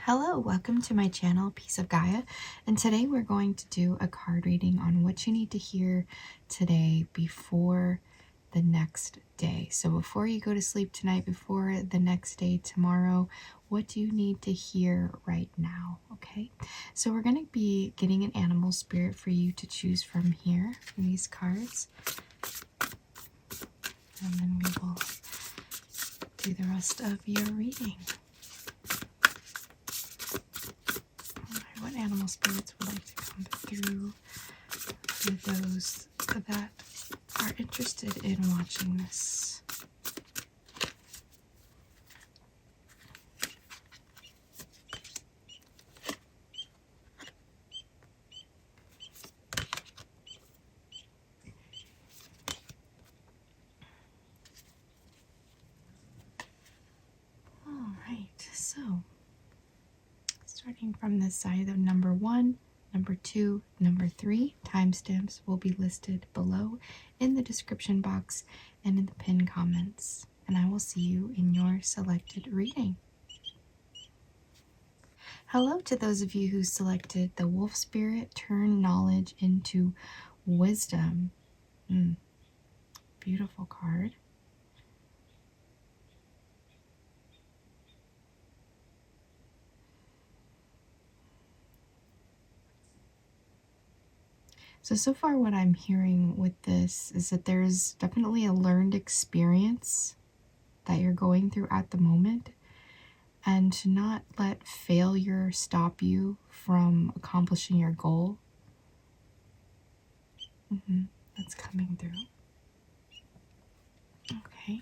Hello, welcome to my channel, Piece of Gaia, and today we're going to do a card reading on what you need to hear today before the next day. So before you go to sleep tonight, before the next day tomorrow, what do you need to hear right now? Okay, so we're going to be getting an animal spirit for you to choose from here, from these cards, and then we will do the rest of your reading. What animal spirits would like to come through for those that are interested in watching this? All right, so starting from this side of number 1, number 2, number 3, timestamps will be listed below in the description box and in the pinned comments. And I will see you in your selected reading. Hello to those of you who selected the Wolf Spirit, Turn Knowledge into Wisdom. Beautiful card. So far what I'm hearing with this is that there's definitely a learned experience that you're going through at the moment, and to not let failure stop you from accomplishing your goal. That's coming through. Okay.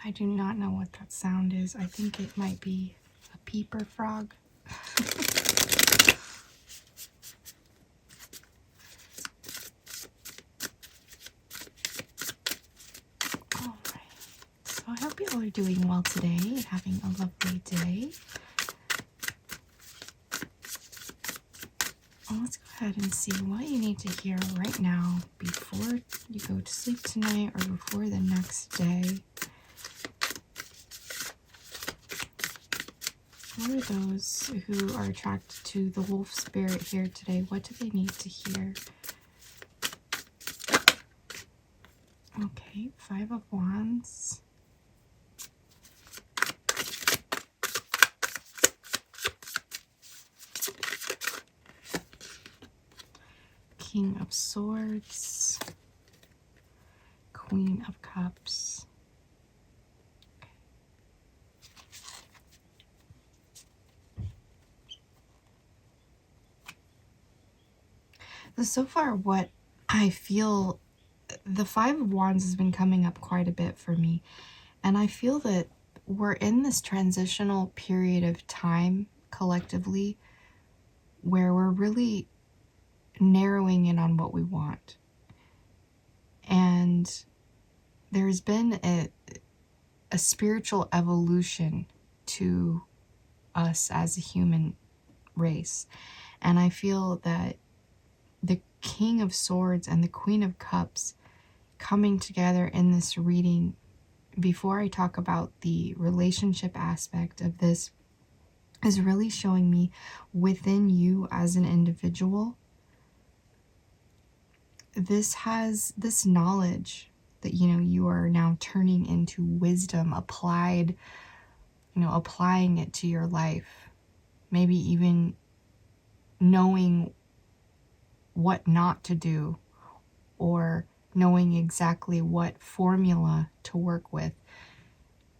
I do not know what that sound is. I think it might be a peeper frog. Alright, so I hope you all are doing well today and having a lovely day. Well, let's go ahead and see what you need to hear right now before you go to sleep tonight or before the next day. What are those who are attracted to the wolf spirit here today? What do they need to hear? Okay, 5 of Wands. King of Swords. Queen of Cups. So far what I feel, the 5 of Wands has been coming up quite a bit for me, and I feel that we're in this transitional period of time collectively where we're really narrowing in on what we want. And there's been a spiritual evolution to us as a human race, and I feel that the King of Swords and the Queen of Cups coming together in this reading, before I talk about the relationship aspect of this, is really showing me within you as an individual, this knowledge that you are now turning into wisdom, applying it to your life, maybe even knowing what not to do, or knowing exactly what formula to work with.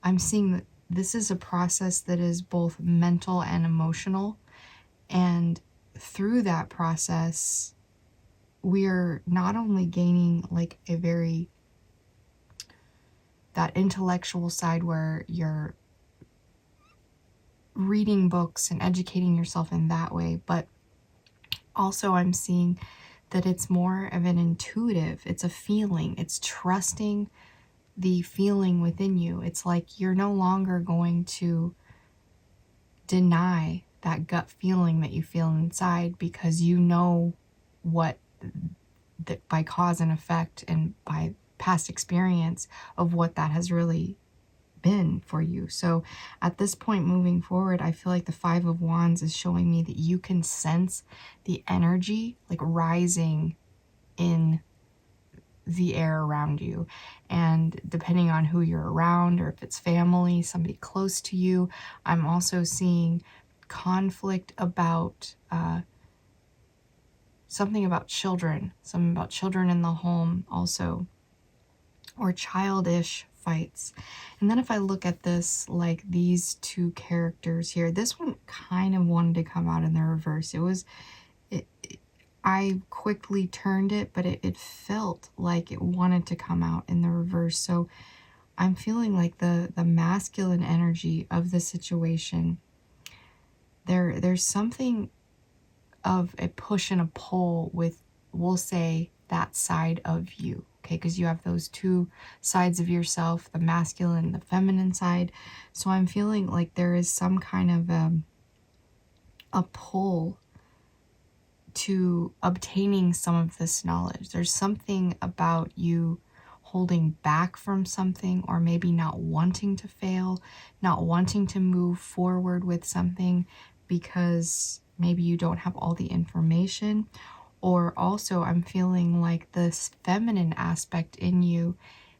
I'm seeing that this is a process that is both mental and emotional, and through that process we're not only gaining like that intellectual side where you're reading books and educating yourself in that way, but also I'm seeing that it's more of an intuitive, it's a feeling, it's trusting the feeling within you. It's like you're no longer going to deny that gut feeling that you feel inside, because you know what, that by cause and effect and by past experience of what that has really been for you. So at this point moving forward, I feel like the Five of Wands is showing me that you can sense the energy like rising in the air around you. And depending on who you're around, or if it's family, somebody close to you, I'm also seeing conflict about something about children in the home also, or childish fights. And then if I look at this, like these two characters here, this one kind of wanted to come out in the reverse. I quickly turned it, but it felt like it wanted to come out in the reverse. So I'm feeling like the masculine energy of the situation, there's something of a push and a pull with, we'll say, that side of you, okay? Because you have those two sides of yourself, the masculine, the feminine side. So I'm feeling like there is some kind of a pull to obtaining some of this knowledge. There's something about you holding back from something, or maybe not wanting to fail, not wanting to move forward with something because maybe you don't have all the information. Or also I'm feeling like this feminine aspect in you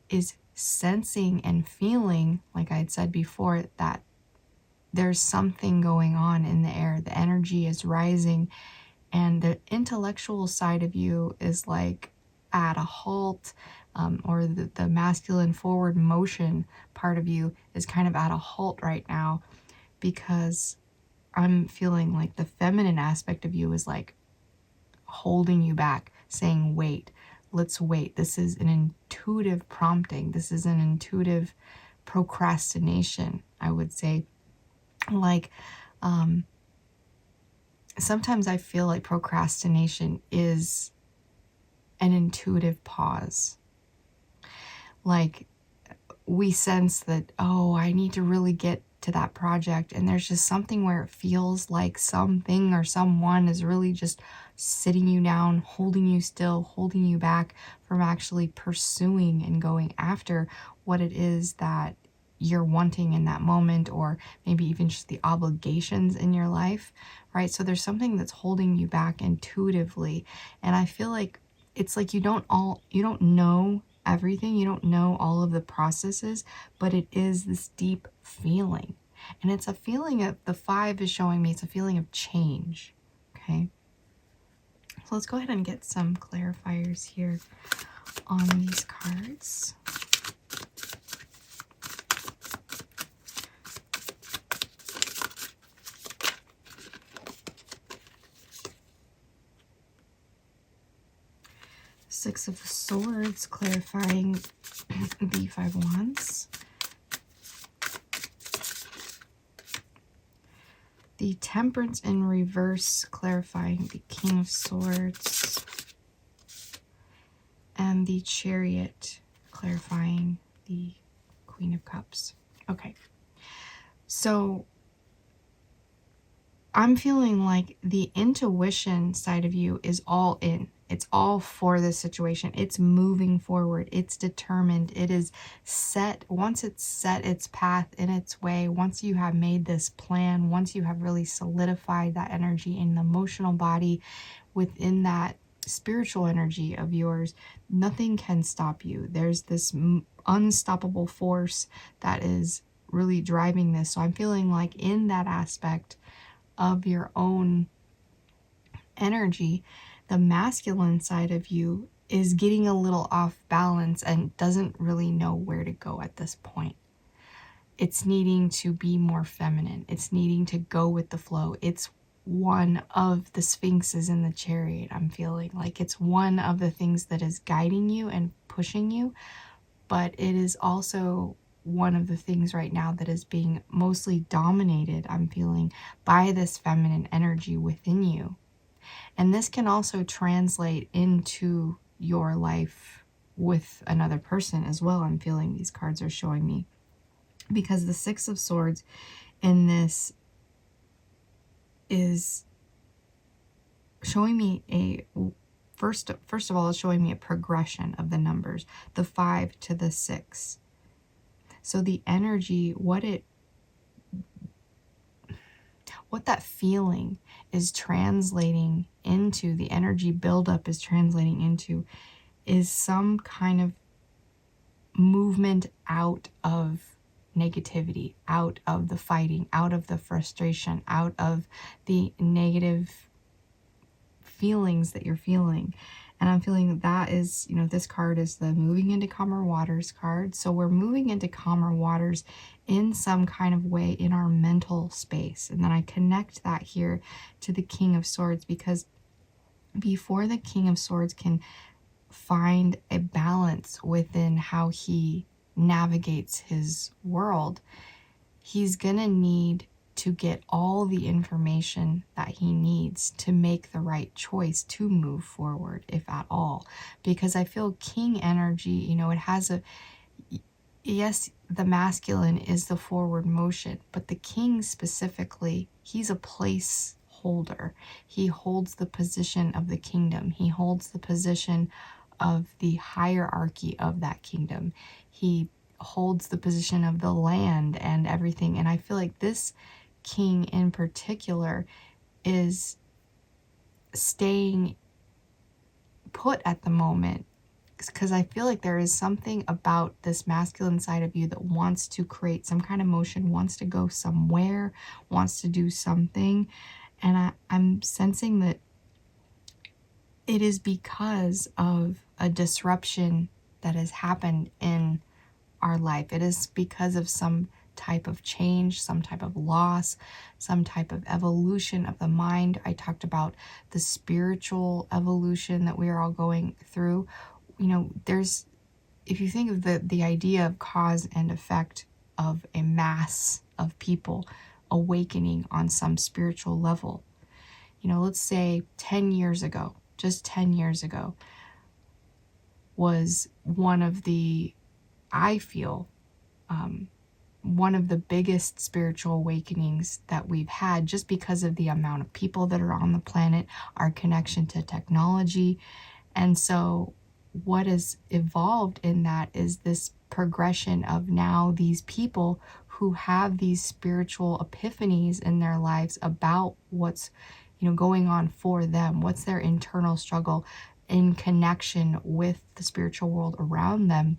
is sensing and feeling, like I had said before, that there's something going on in the air. The energy is rising, and the intellectual side of you is like at a halt, or the masculine forward motion part of you is kind of at a halt right now, because I'm feeling like the feminine aspect of you is like holding you back, saying, wait, let's wait. This is an intuitive prompting. This is an intuitive procrastination, I would say. Like, sometimes I feel like procrastination is an intuitive pause. Like, we sense that, oh, I need to really get to that project, and there's just something where it feels like something or someone is really just sitting you down, holding you still, holding you back from actually pursuing and going after what it is that you're wanting in that moment, or maybe even just the obligations in your life, right? So there's something that's holding you back intuitively. And I feel like it's like you don't know everything, you don't know all of the processes, but it is this deep feeling. And it's a feeling of, the five is showing me, it's a feeling of change. Okay, so let's go ahead and get some clarifiers here on these cards. Six of Swords, clarifying the Five of Wands. The Temperance in reverse, clarifying the King of Swords. And the Chariot, clarifying the Queen of Cups. Okay, so I'm feeling like the intuition side of you is all in. It's all for this situation. It's moving forward. It's determined. It is set. Once it's set its path in its way, once you have made this plan, once you have really solidified that energy in the emotional body, within that spiritual energy of yours, nothing can stop you. There's this unstoppable force that is really driving this. So I'm feeling like in that aspect of your own energy, the masculine side of you is getting a little off balance and doesn't really know where to go at this point. It's needing to be more feminine. It's needing to go with the flow. It's one of the sphinxes in the Chariot. I'm feeling like it's one of the things that is guiding you and pushing you, but it is also one of the things right now that is being mostly dominated, I'm feeling, by this feminine energy within you. And this can also translate into your life with another person as well. I'm feeling these cards are showing me, because the Six of Swords in this is showing me first of all, it's showing me a progression of the numbers, the 5 to the 6. So the energy, what that feeling is translating into, the energy buildup is translating into, is some kind of movement out of negativity, out of the fighting, out of the frustration, out of the negative feelings that you're feeling. And I'm feeling that is, this card is the moving into calmer waters card. So we're moving into calmer waters in some kind of way in our mental space. And then I connect that here to the King of Swords, because before the King of Swords can find a balance within how he navigates his world, he's gonna need to get all the information that he needs to make the right choice to move forward, if at all. Because I feel king energy, it has yes, the masculine is the forward motion, but the king specifically, he's a place holder. He holds the position of the kingdom. He holds the position of the hierarchy of that kingdom. He holds the position of the land and everything. And I feel like this king in particular is staying put at the moment, because I feel like there is something about this masculine side of you that wants to create some kind of motion, wants to go somewhere, wants to do something. And I'm sensing that it is because of a disruption that has happened in our life. It is because of some type of change, some type of loss, some type of evolution of the mind. I talked about the spiritual evolution that we are all going through. There's, if you think of the idea of cause and effect of a mass of people awakening on some spiritual level, let's say 10 years ago, just 10 years ago, was one of the, I feel, one of the biggest spiritual awakenings that we've had, just because of the amount of people that are on the planet, our connection to technology. And so what has evolved in that is this progression of now these people who have these spiritual epiphanies in their lives about what's going on for them, what's their internal struggle in connection with the spiritual world around them.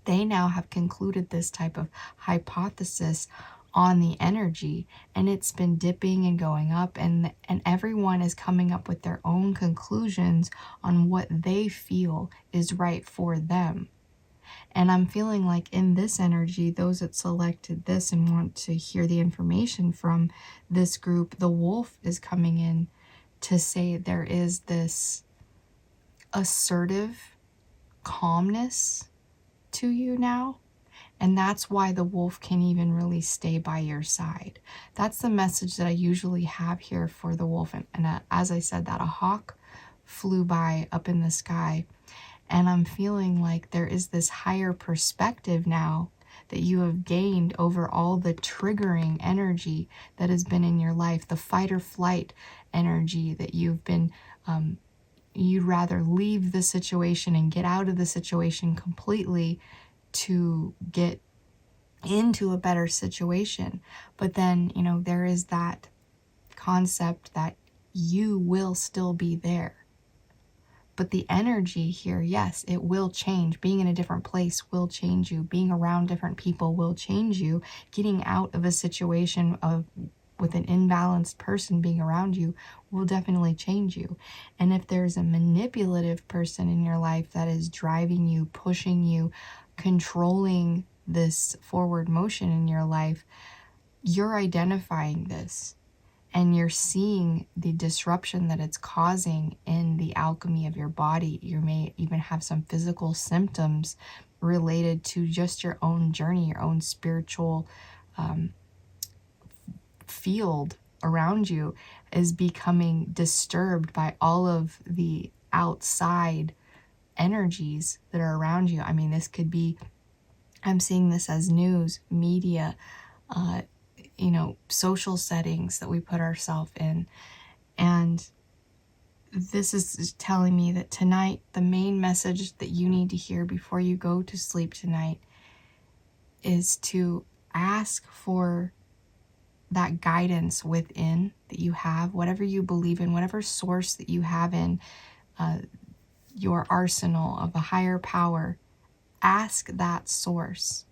They now have concluded this type of hypothesis on the energy, and it's been dipping and going up, and everyone is coming up with their own conclusions on what they feel is right for them. And I'm feeling like in this energy, those that selected this and want to hear the information from this group, the wolf is coming in to say there is this assertive calmness to you now. And that's why the wolf can even really stay by your side. That's the message that I usually have here for the wolf. And as I said, that a hawk flew by up in the sky. And I'm feeling like there is this higher perspective now that you have gained over all the triggering energy that has been in your life, the fight or flight energy that you've been, you'd rather leave the situation and get out of the situation completely to get into a better situation. But then, there is that concept that you will still be there. But the energy here, yes, it will change. Being in a different place will change you. Being around different people will change you. Getting out of a situation with an imbalanced person being around you will definitely change you. And if there's a manipulative person in your life that is driving you, pushing you, controlling this forward motion in your life, you're identifying this. And you're seeing the disruption that it's causing in the alchemy of your body. You may even have some physical symptoms related to just your own journey, your own spiritual field around you is becoming disturbed by all of the outside energies that are around you. I mean, this could be, I'm seeing this as news, media, social settings that we put ourselves in. And this is telling me that tonight, the main message that you need to hear before you go to sleep tonight is to ask for that guidance within that you have, whatever you believe in, whatever source that you have in your arsenal of a higher power. Ask that source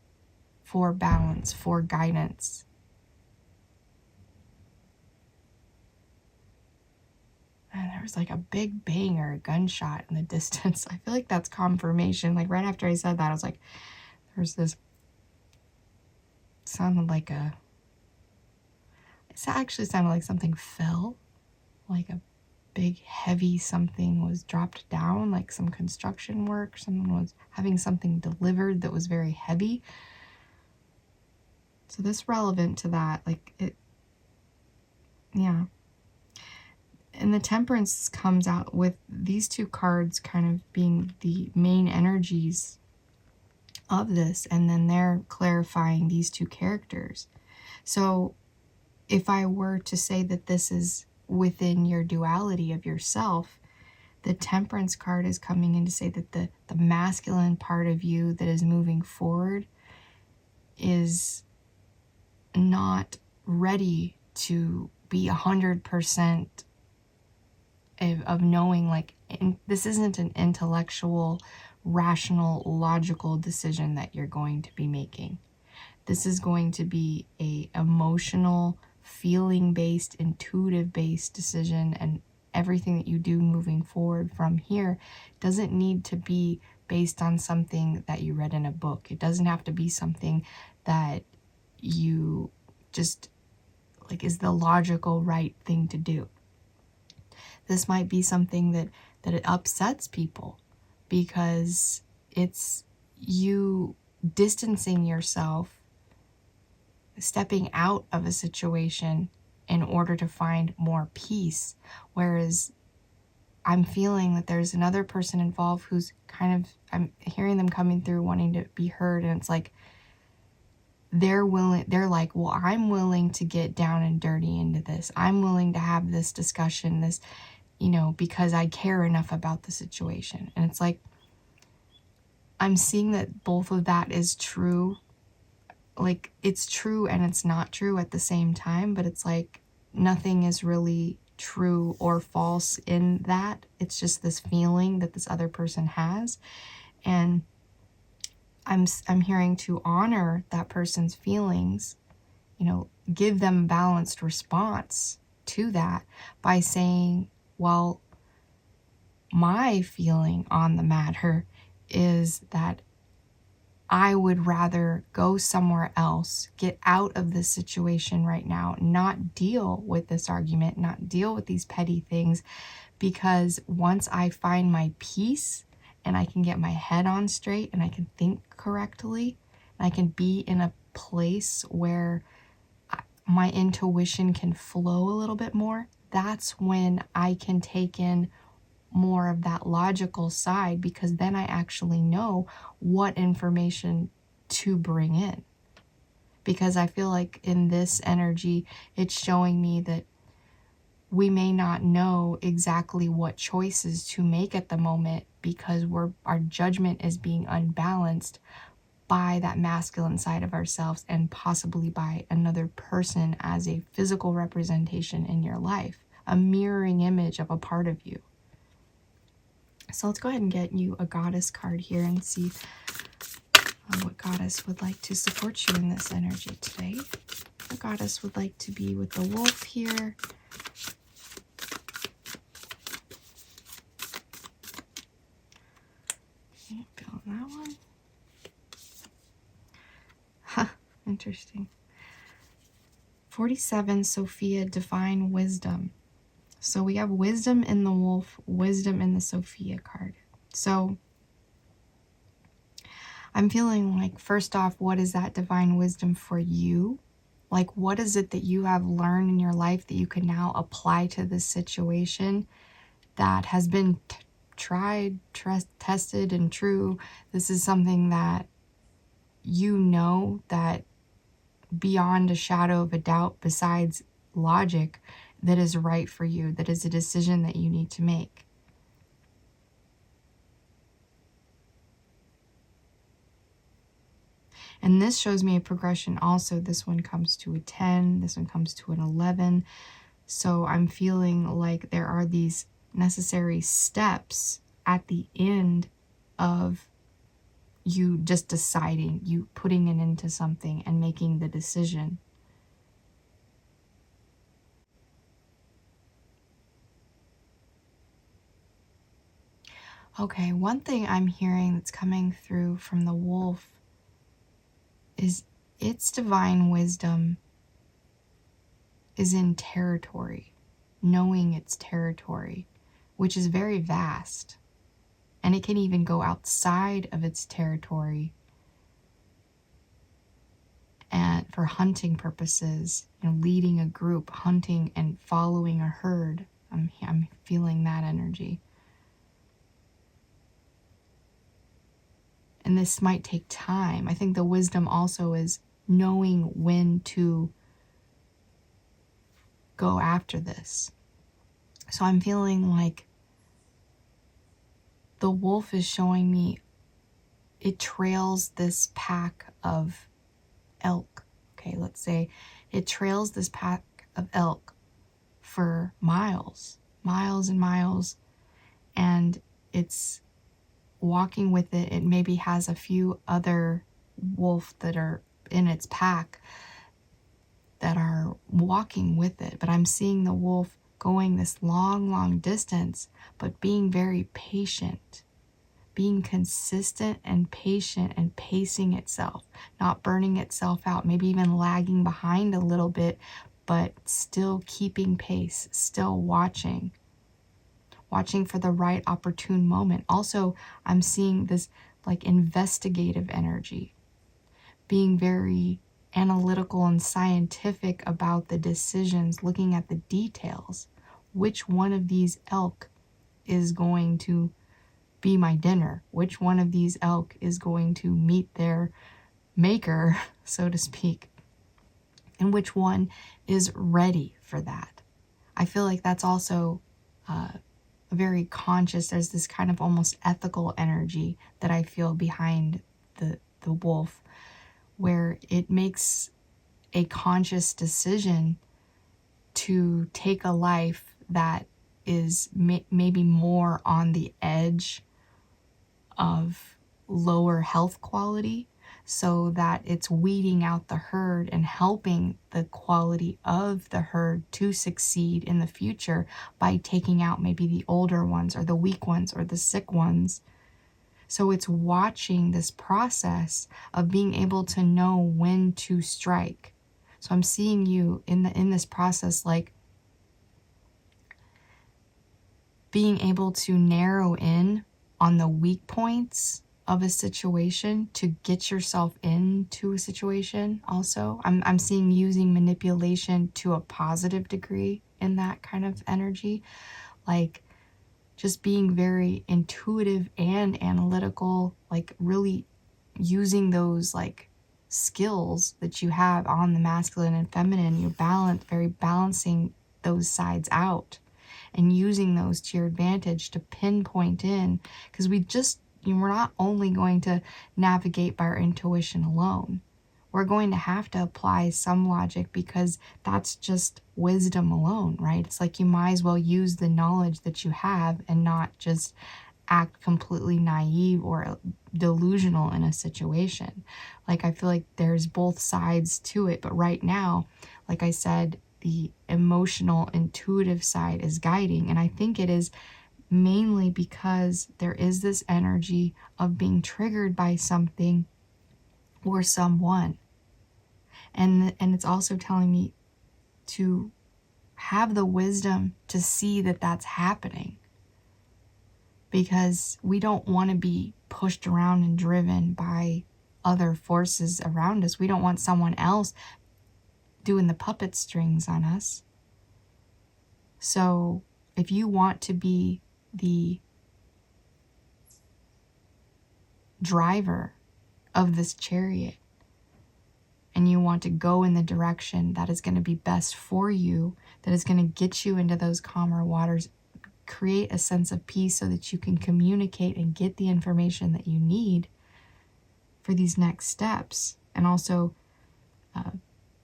for balance, for guidance. And there was like a big bang or a gunshot in the distance. I feel like that's confirmation. Like right after I said that, I was like, there's this, sounded like a, it actually sounded like something fell, like a big heavy something was dropped down, like some construction work. Someone was having something delivered that was very heavy. So this relevant to that, like it, yeah. And the Temperance comes out with these two cards kind of being the main energies of this, and then they're clarifying these two characters. So if I were to say that this is within your duality of yourself, the Temperance card is coming in to say that the masculine part of you that is moving forward is not ready to be 100% of knowing, like, this isn't an intellectual, rational, logical decision that you're going to be making. This is going to be a emotional, feeling-based, intuitive-based decision, and everything that you do moving forward from here doesn't need to be based on something that you read in a book. It doesn't have to be something that you just, like, is the logical right thing to do. This might be something that it upsets people because it's you distancing yourself, stepping out of a situation in order to find more peace. Whereas I'm feeling that there's another person involved who's kind of, I'm hearing them coming through wanting to be heard, and it's like they're like, well, I'm willing to get down and dirty into this. I'm willing to have this discussion, this, because I care enough about the situation. And it's like, I'm seeing that both of that is true. Like, it's true and it's not true at the same time, but it's like nothing is really true or false in that. It's just this feeling that this other person has. And I'm hearing to honor that person's feelings, give them a balanced response to that by saying, well, my feeling on the matter is that I would rather go somewhere else, get out of this situation right now, not deal with this argument, not deal with these petty things, because once I find my peace and I can get my head on straight and I can think correctly, and I can be in a place where my intuition can flow a little bit more, that's when I can take in more of that logical side, because then I actually know what information to bring in. Because I feel like in this energy, it's showing me that we may not know exactly what choices to make at the moment because our judgment is being unbalanced by that masculine side of ourselves, and possibly by another person as a physical representation in your life, a mirroring image of a part of you. So let's go ahead and get you a goddess card here and see what goddess would like to support you in this energy today. The goddess would like to be with the wolf here. Okay, feel that one. Huh, interesting. 47, Sophia, divine wisdom. So we have wisdom in the wolf, wisdom in the Sophia card. So I'm feeling like, first off, what is that divine wisdom for you? Like, what is it that you have learned in your life that you can now apply to this situation that has been tried, tested, and true? This is something that that beyond a shadow of a doubt, besides logic, that is right for you, that is a decision that you need to make. And this shows me a progression also. This one comes to a 10, this one comes to an 11. So I'm feeling like there are these necessary steps at the end of you just deciding, you putting it into something and making the decision. Okay, one thing I'm hearing that's coming through from the wolf is its divine wisdom is in territory, knowing its territory, which is very vast. And it can even go outside of its territory and for hunting purposes, leading a group, hunting and following a herd. I'm feeling that energy. And this might take time. I think the wisdom also is knowing when to go after this. So I'm feeling like the wolf is showing me it trails this pack of elk. Okay, let's say it trails this pack of elk for miles and miles, and it's walking with it. It maybe has a few other wolf that are in its pack that are walking with it, but I'm seeing the wolf going this long distance, but being very patient, being consistent and patient and pacing itself, not burning itself out, maybe even lagging behind a little bit, but still keeping pace, still watching for the right opportune moment. Also, I'm seeing this like investigative energy, being very analytical and scientific about the decisions, looking at the details. Which one of these elk is going to be my dinner? Which one of these elk is going to meet their maker, so to speak? And which one is ready for that? I feel like that's also very conscious. There's this kind of almost ethical energy that I feel behind the wolf, where it makes a conscious decision to take a life that is maybe more on the edge of lower health quality, so that it's weeding out the herd and helping the quality of the herd to succeed in the future by taking out maybe the older ones or the weak ones or the sick ones. So it's watching this process of being able to know when to strike. So I'm seeing you in this process, like being able to narrow in on the weak points of a situation to get yourself into a situation. Also, I'm seeing using manipulation to a positive degree in that kind of energy, like just being very intuitive and analytical, like really using those like skills that you have on the masculine and feminine. You're very balancing those sides out and using those to your advantage to pinpoint in, because we're not only going to navigate by our intuition alone. We're going to have to apply some logic, because that's just wisdom alone, right? It's like you might as well use the knowledge that you have and not just act completely naive or delusional in a situation. Like, I feel like there's both sides to it, but right now, like I said, the emotional, intuitive side is guiding, and I think it is mainly because there is this energy of being triggered by something or someone. And it's also telling me to have the wisdom to see that that's happening, because we don't want to be pushed around and driven by other forces around us. We don't want someone else doing the puppet strings on us. So if you want to be the driver of this chariot and you want to go in the direction that is going to be best for you, that is going to get you into those calmer waters, create a sense of peace so that you can communicate and get the information that you need for these next steps, And also,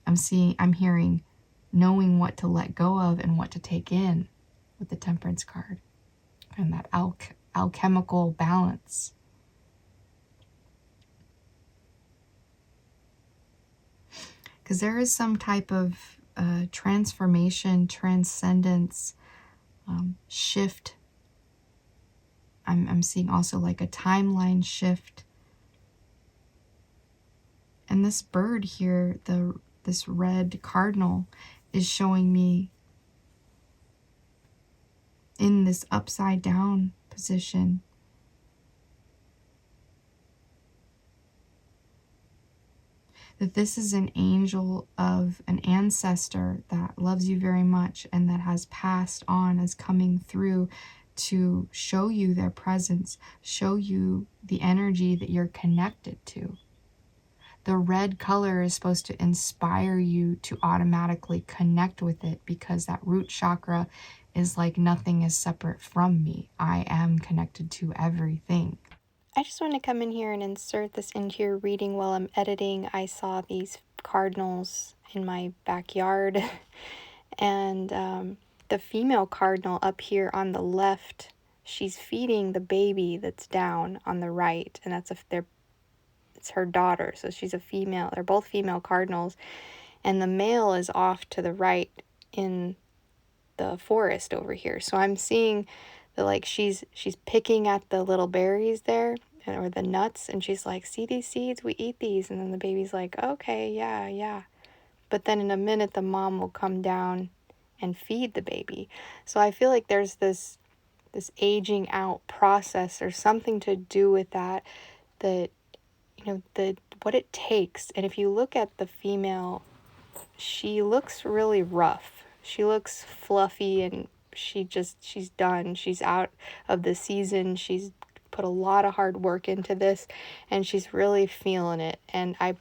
I'm hearing knowing what to let go of and what to take in with the Temperance card, and that alchemical balance. Because there is some type of transformation, transcendence, shift. I'm seeing also like a timeline shift. And this bird here, this red cardinal, is showing me in this upside down position. That this is an angel of an ancestor that loves you very much and that has passed on, is coming through to show you their presence, show you the energy that you're connected to. The red color is supposed to inspire you to automatically connect with it, because that root chakra is like, nothing is separate from me. I am connected to everything. I just want to come in here and insert this into your reading while I'm editing. I saw these cardinals in my backyard and the female cardinal up here on the left, she's feeding the baby that's down on the right, and it's her daughter, so she's a female. They're both female cardinals, and the male is off to the right in the forest over here. So I'm seeing that, like, she's picking at the little berries there, or the nuts, and she's like, see these seeds, we eat these. And then the baby's like, okay, yeah. But then in a minute the mom will come down and feed the baby. So I feel like there's this aging out process or something to do with that, what it takes. And if you look at the female, she looks really rough. She looks fluffy, and she's done. She's out of the season. She's put a lot of hard work into this, and she's really feeling it. And I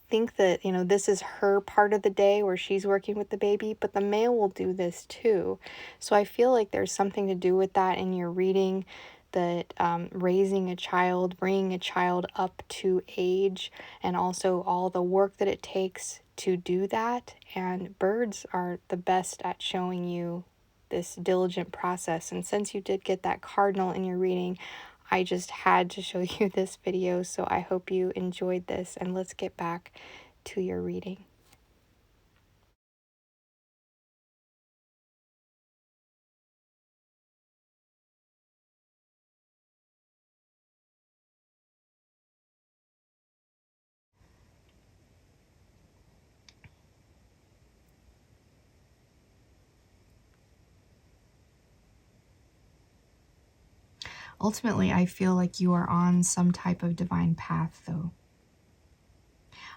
think that, this is her part of the day where she's working with the baby, but the male will do this too. So I feel like there's something to do with that in your reading, that raising a child, bringing a child up to age, and also all the work that it takes to do that. And birds are the best at showing you this diligent process. And since you did get that cardinal in your reading, I just had to show you this video, so I hope you enjoyed this, and let's get back to your reading. Ultimately, I feel like you are on some type of divine path, though.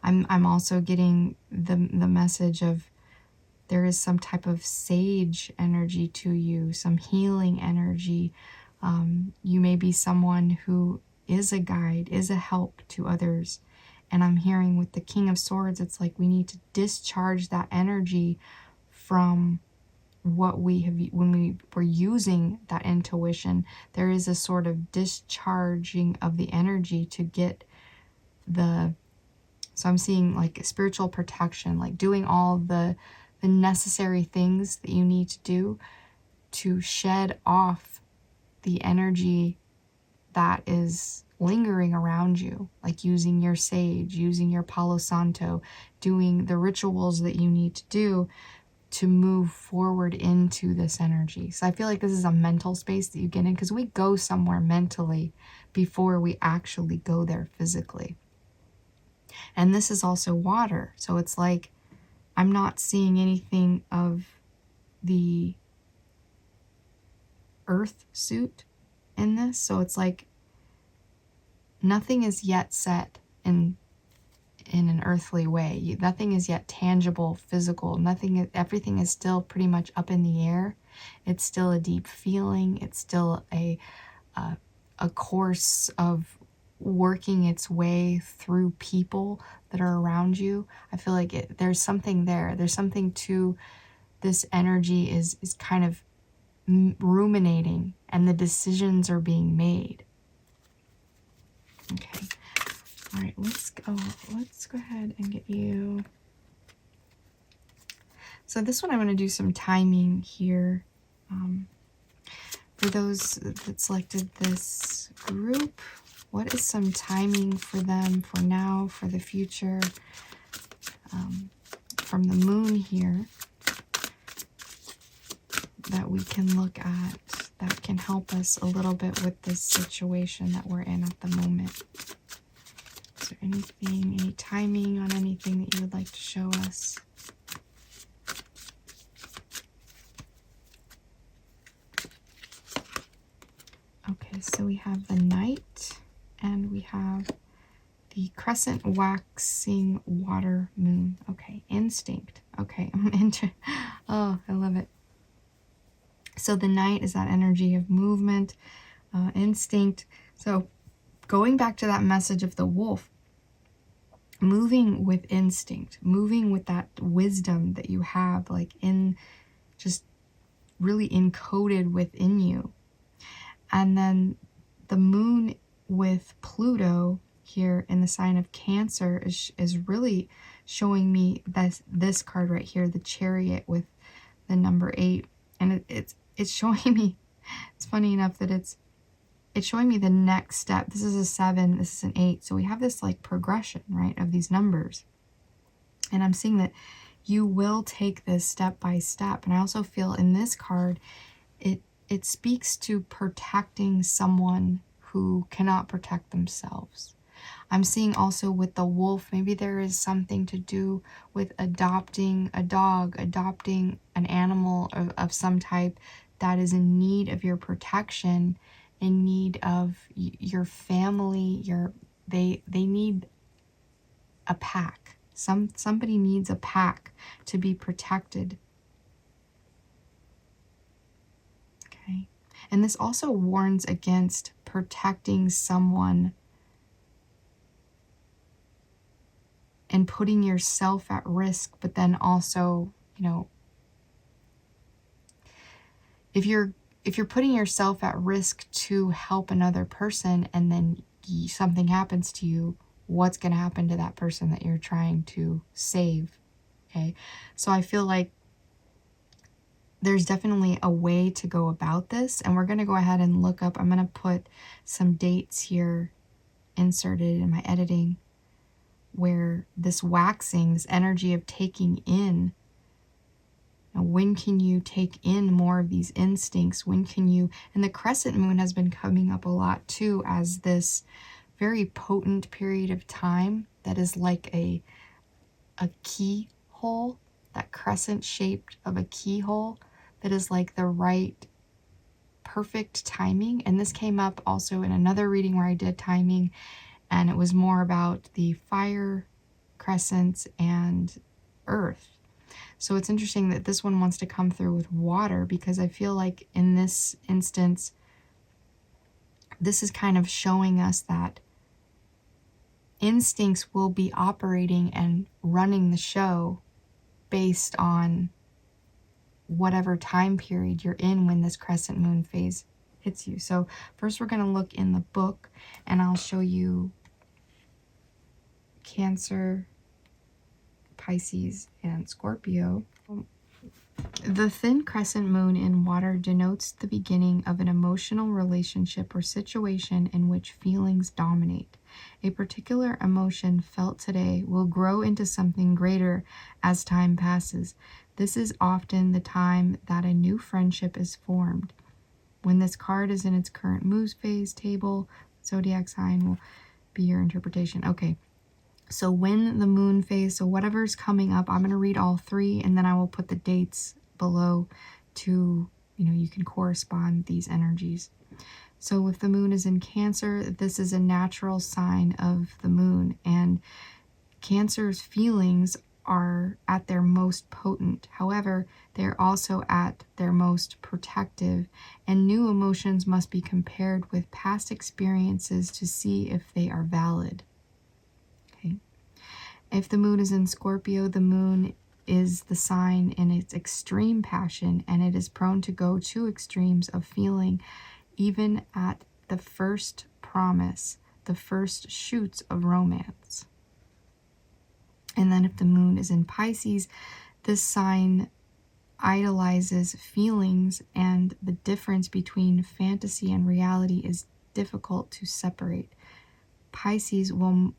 I'm also getting the message of there is some type of sage energy to you, some healing energy. You may be someone who is a guide, is a help to others. And I'm hearing with the King of Swords, it's like we need to discharge that energy from what we have, when we were using that intuition. There is a sort of discharging of the energy to get so I'm seeing like spiritual protection, like doing all the necessary things that you need to do to shed off the energy that is lingering around you, like using your sage, using your Palo Santo, doing the rituals that you need to do to move forward into this energy. So I feel like this is a mental space that you get in, because we go somewhere mentally before we actually go there physically. And this is also water. So it's like, I'm not seeing anything of the earth suit in this. So it's like nothing is yet set in an earthly way. Nothing is yet tangible, physical. Everything is still pretty much up in the air. It's still a deep feeling. It's still a course of working its way through people that are around you. I feel like there's something there. There's something to this energy is kind of ruminating, and the decisions are being made. Okay. All right, let's go ahead and get you. So this one I'm going to do some timing here. For those that selected this group, what is some timing for them, for now, for the future, from the moon here, that we can look at, that can help us a little bit with this situation that we're in at the moment? Is there anything, any timing on anything that you would like to show us? Okay, so we have the night, and we have the crescent waxing water moon. Okay, instinct. Okay, I'm into, oh, I love it. So the night is that energy of movement, instinct. So going back to that message of the wolf, moving with instinct, moving with that wisdom that you have, like in just really encoded within you. And then the moon with Pluto here in the sign of Cancer is really showing me this card right here, the Chariot with the number 8. And it's showing me, it's funny enough that it's showing me the next step. This is a 7, this is an 8. So we have this like progression, right, of these numbers. And I'm seeing that you will take this step by step. And I also feel in this card, it speaks to protecting someone who cannot protect themselves. I'm seeing also with the wolf, maybe there is something to do with adopting a dog, adopting an animal of some type that is in need of your protection, in need of your family, they need a pack. Somebody needs a pack to be protected. Okay. And this also warns against protecting someone and putting yourself at risk, but then also, you know, if you're putting yourself at risk to help another person and then something happens to you, what's going to happen to that person that you're trying to save? Okay. So I feel like there's definitely a way to go about this, and we're going to go ahead and look up. I'm going to put some dates here inserted in my editing where this waxing, this energy of taking in, now, when can you take in more of these instincts? When can you, and the crescent moon has been coming up a lot too as this very potent period of time that is like a keyhole, that crescent shaped of a keyhole that is like the right perfect timing. And this came up also in another reading where I did timing, and it was more about the fire crescents and earth. So it's interesting that this one wants to come through with water, because I feel like in this instance, this is kind of showing us that instincts will be operating and running the show based on whatever time period you're in when this crescent moon phase hits you. So first we're going to look in the book, and I'll show you Cancer, Pisces, and Scorpio. The thin crescent moon in water denotes the beginning of an emotional relationship or situation in which feelings dominate. A particular emotion felt today will grow into something greater as time passes. This is often the time that a new friendship is formed. When this card is in its current moves phase table, zodiac sign will be your interpretation. Okay. So when the moon phase, so whatever's coming up, I'm going to read all 3, and then I will put the dates below to, you can correspond these energies. So if the moon is in Cancer, this is a natural sign of the moon, and Cancer's feelings are at their most potent. However, they're also at their most protective, and new emotions must be compared with past experiences to see if they are valid. If the moon is in Scorpio, the moon is the sign in its extreme passion, and it is prone to go to extremes of feeling even at the first promise the first shoots of romance. And then if the moon is in Pisces, this sign idolizes feelings, and the difference between fantasy and reality is difficult to separate. Pisces will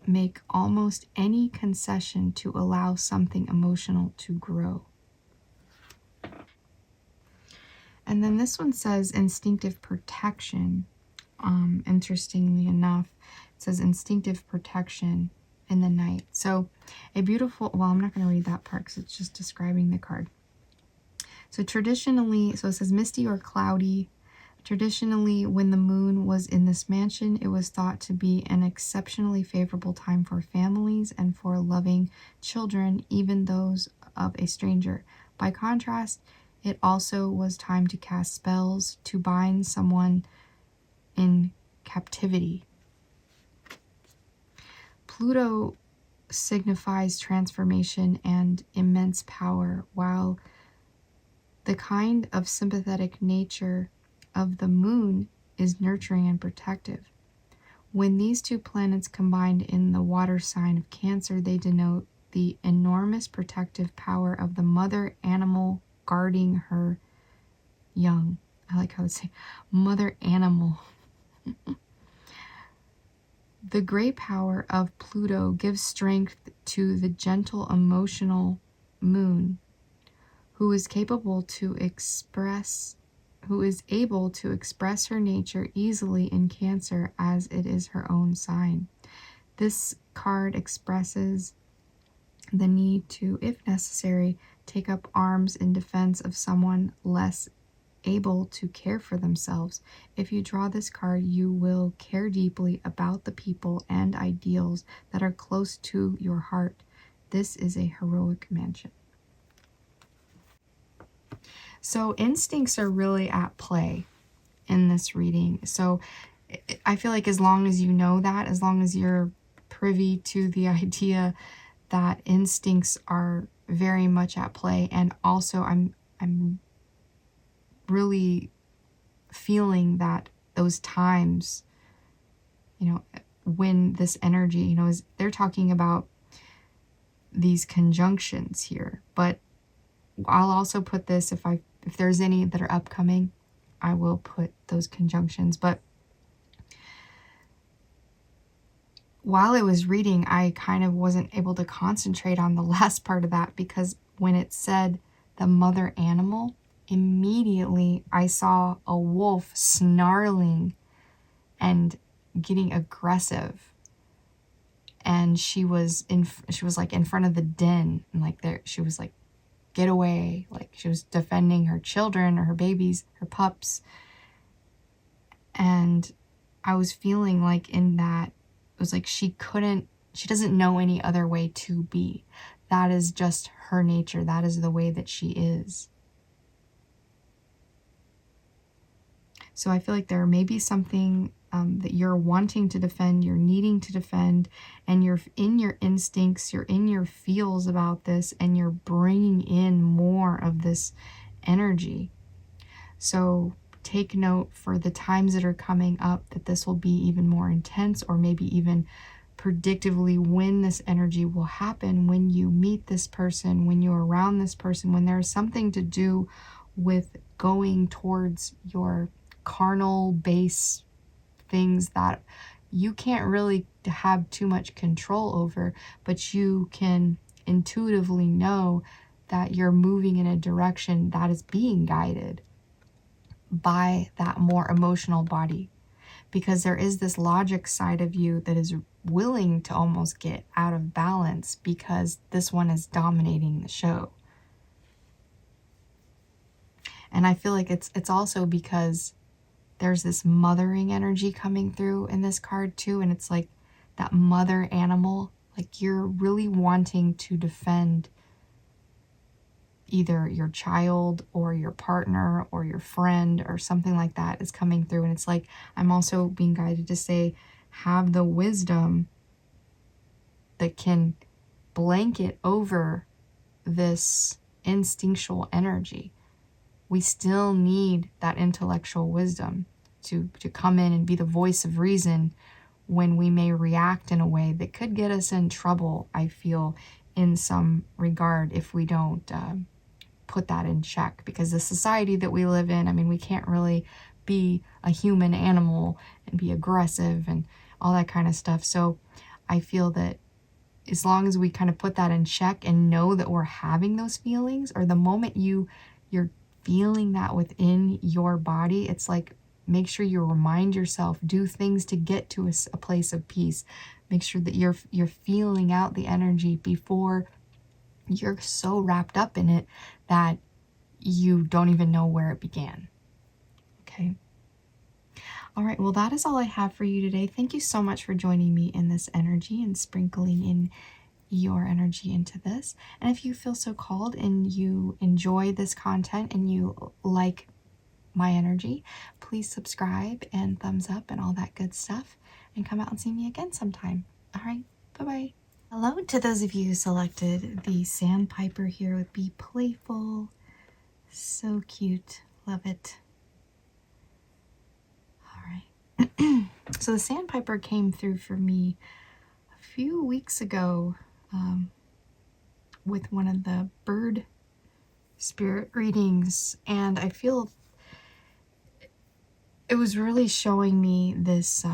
make almost any concession to allow something emotional to grow. And then this one says instinctive protection. Interestingly enough, it says instinctive protection in the night. So a beautiful, well, I'm not going to read that part because it's just describing the card. So traditionally, so it says misty or cloudy. Traditionally, when the moon was in this mansion, it was thought to be an exceptionally favorable time for families and for loving children, even those of a stranger. By contrast, it also was time to cast spells, to bind someone in captivity. Pluto signifies transformation and immense power, while the kind of sympathetic nature of the moon is nurturing and protective. When these two planets combined in the water sign of Cancer, they denote the enormous protective power of the mother animal guarding her young. I like how they say mother animal. The great power of Pluto gives strength to the gentle, emotional moon, who is able to express her nature easily in Cancer, as it is her own sign. This card expresses the need to, if necessary, take up arms in defense of someone less able to care for themselves. If you draw this card, you will care deeply about the people and ideals that are close to your heart. This is a heroic mansion. So instincts are really at play in this reading. So I feel like as long as you know that, as long as you're privy to the idea that instincts are very much at play, and also I'm really feeling that those times, when this energy, is they're talking about these conjunctions here, but I'll also put this, if there's any that are upcoming, I will put those conjunctions. But while I was reading, I kind of wasn't able to concentrate on the last part of that, because when it said the mother animal, immediately I saw a wolf snarling and getting aggressive, and she was like in front of the den, and like there she was like, get away, like she was defending her children or her babies, her pups. And I was feeling like in that, it was like she doesn't know any other way to be. That is just her nature. That is the way that she is. So I feel like there may be something that you're wanting to defend, you're needing to defend, and you're in your instincts, you're in your feels about this, and you're bringing in more of this energy. So take note for the times that are coming up that this will be even more intense, or maybe even predictively when this energy will happen, when you meet this person, when you're around this person, when there's something to do with going towards your carnal base things that you can't really have too much control over, but you can intuitively know that you're moving in a direction that is being guided by that more emotional body, because there is this logic side of you that is willing to almost get out of balance because this one is dominating the show. And I feel like it's also because there's this mothering energy coming through in this card too, and it's like that mother animal, like you're really wanting to defend either your child or your partner or your friend or something like that is coming through. And it's like, I'm also being guided to say, have the wisdom that can blanket over this instinctual energy. We still need that intellectual wisdom to come in and be the voice of reason when we may react in a way that could get us in trouble, I feel, in some regard, if we don't put that in check. Because the society that we live in, I mean, we can't really be a human animal and be aggressive and all that kind of stuff. So I feel that as long as we kind of put that in check and know that we're having those feelings, or the moment you're feeling that within your body, it's like, make sure you remind yourself, do things to get to a place of peace. Make sure that you're feeling out the energy before you're so wrapped up in it that you don't even know where it began. Okay. All right, well, that is all I have for you today. Thank you so much for joining me in this energy and sprinkling in your energy into this. And if you feel so called and you enjoy this content and you like my energy, please subscribe and thumbs up and all that good stuff, and come out and see me again sometime. All right, bye-bye. Hello to those of you who selected the Sandpiper here with Be Playful. So cute. Love it. All right. So the Sandpiper came through for me a few weeks ago with one of the bird spirit readings, and I feel it was really showing me this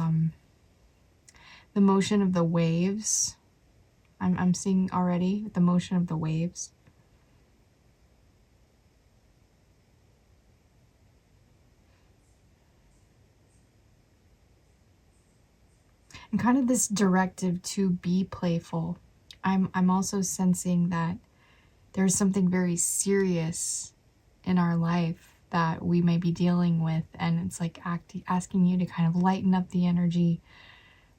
the motion of the waves. I'm seeing already the motion of the waves. And kind of this directive to be playful. I'm also sensing that there's something very serious in our life that we may be dealing with, and it's like asking you to kind of lighten up the energy.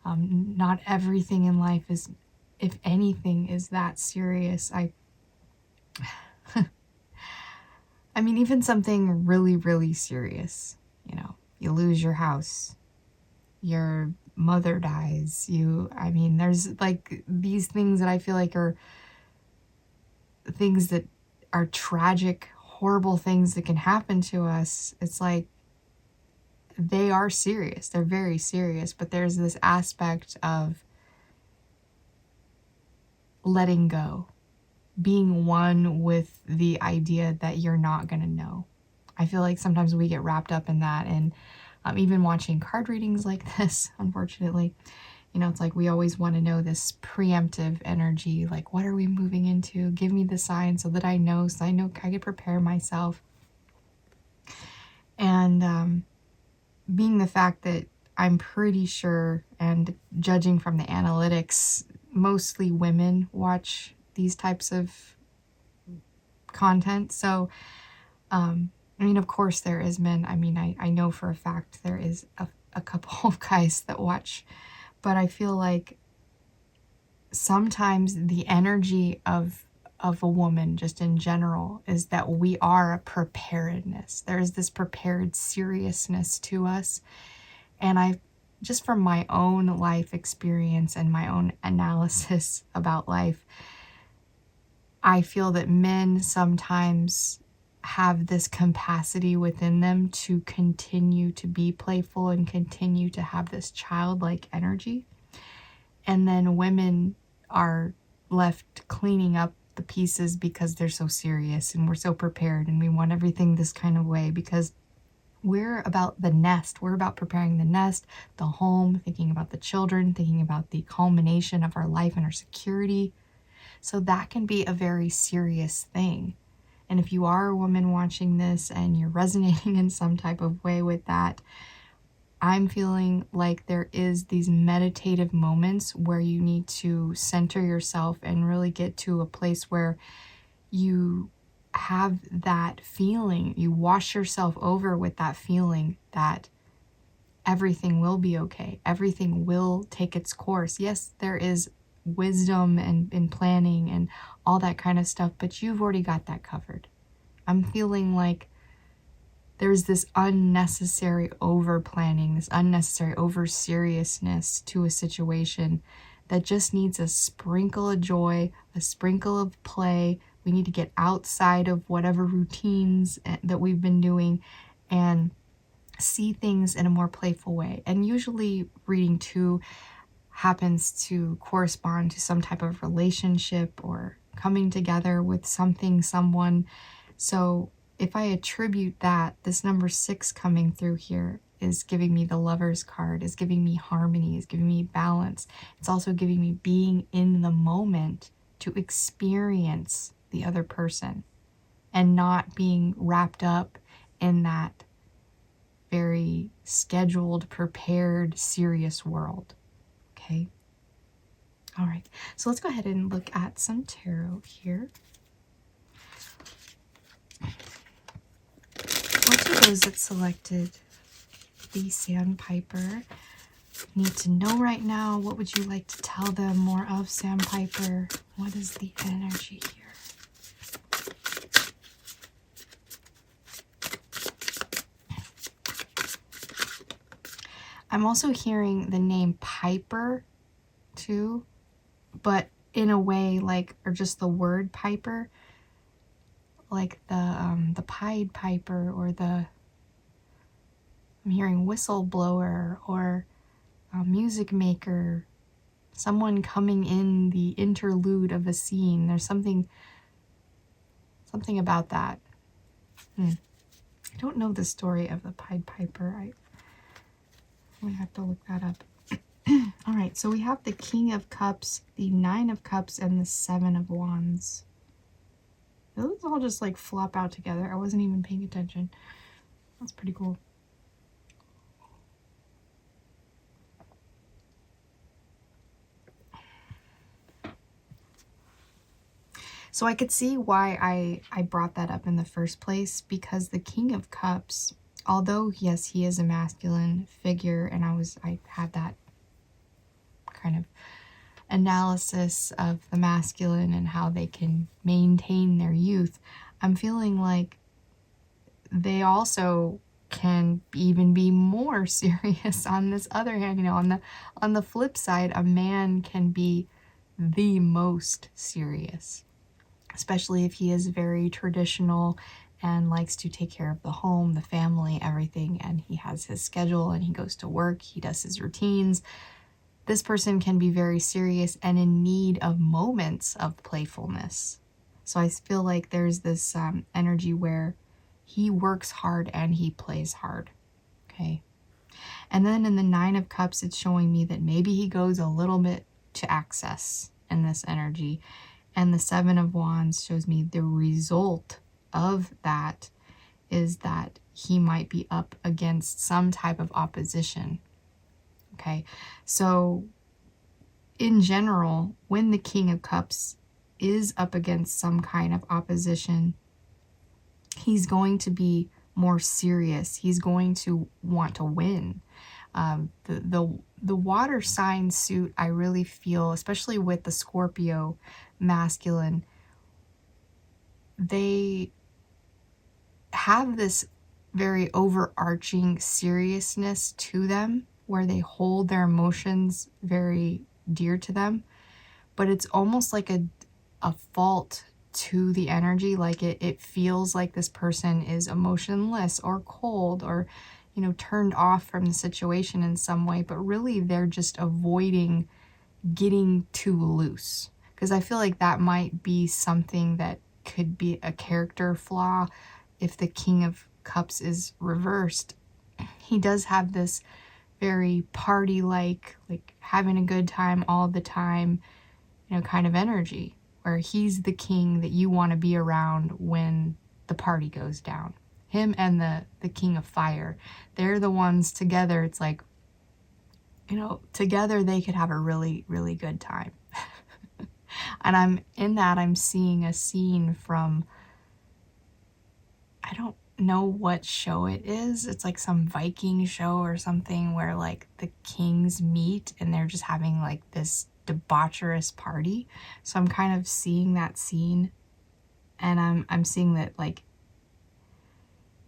Not everything in life is, if anything, is that serious. I mean, even something really, really serious, you lose your house, your mother dies, I mean, there's like these things that I feel like are things that are tragic, horrible things that can happen to us. It's like they are serious. They're very serious, but there's this aspect of letting go, being one with the idea that you're not going to know. I feel like sometimes we get wrapped up in that, and even watching card readings like this, unfortunately, it's like we always want to know this preemptive energy, like what are we moving into? Give me the sign so that I know I can prepare myself. And being the fact that I'm pretty sure, and judging from the analytics, mostly women watch these types of content. So, I mean, of course there is men. I mean, I know for a fact there is a couple of guys that watch, but I feel like sometimes the energy of a woman just in general is that we are a preparedness. There's this prepared seriousness to us. And I just from my own life experience and my own analysis about life, I feel that men sometimes have this capacity within them to continue to be playful and continue to have this childlike energy. And then women are left cleaning up the pieces because they're so serious and we're so prepared and we want everything this kind of way, because we're about the nest. We're about preparing the nest, the home, thinking about the children, thinking about the culmination of our life and our security. So that can be a very serious thing. And if you are a woman watching this and you're resonating in some type of way with that, I'm feeling like there is these meditative moments where you need to center yourself and really get to a place where you have that feeling, you wash yourself over with that feeling that everything will be okay. Everything will take its course. Yes, there is wisdom and planning and all that kind of stuff, but you've already got that covered. I'm feeling like there's this unnecessary over planning, this unnecessary over seriousness to a situation that just needs a sprinkle of joy, a sprinkle of play. We need to get outside of whatever routines that we've been doing and see things in a more playful way. And usually reading 2 happens to correspond to some type of relationship or coming together with something, someone. So if I attribute that, this number 6 coming through here is giving me the Lover's card, is giving me harmony, is giving me balance. It's also giving me being in the moment to experience the other person and not being wrapped up in that very scheduled, prepared, serious world. Okay? All right, so let's go ahead and look at some tarot here. What do those that selected the Sandpiper need to know right now? What would you like to tell them more of, Sandpiper? What is the energy here? I'm also hearing the name Piper too, but in a way like, or just the word Piper, like the Pied Piper, or I'm hearing whistleblower, or a music maker, someone coming in the interlude of a scene. There's something about that. I don't know the story of the Pied Piper. I'm gonna have to look that up. All right, so we have the King of Cups, the Nine of Cups, and the Seven of Wands. Those all just like flop out together. I wasn't even paying attention. That's pretty cool. So I could see why I brought that up in the first place, because the King of Cups, although yes, he is a masculine figure, and I had that kind of analysis of the masculine and how they can maintain their youth, I'm feeling like they also can even be more serious on this other hand. You know, on the flip side, a man can be the most serious, especially if he is very traditional and likes to take care of the home, the family, everything, and he has his schedule and he goes to work, he does his routines. This person can be very serious and in need of moments of playfulness. So I feel like there's this energy where he works hard and he plays hard. Okay. And then in the Nine of Cups, it's showing me that maybe he goes a little bit to excess in this energy. And the Seven of Wands shows me the result of that is that he might be up against some type of opposition. Okay, so in general, when the King of Cups is up against some kind of opposition, he's going to be more serious. He's going to want to win. The water sign suit, I really feel, especially with the Scorpio masculine, they have this very overarching seriousness to them where they hold their emotions very dear to them, but it's almost like a fault to the energy. Like it feels like this person is emotionless or cold or, you know, turned off from the situation in some way, but really they're just avoiding getting too loose. Because I feel like that might be something that could be a character flaw if the King of Cups is reversed. He does have this very party-like, like having a good time all the time, you know, kind of energy, where he's the king that you want to be around when the party goes down. Him and the King of Fire, they're the ones together. It's like, you know, together they could have a really, really good time. And I'm seeing a scene from, I don't know what show it is. It's like some Viking show or something where like the kings meet and they're just having like this debaucherous party. So I'm kind of seeing that scene, and I'm seeing that like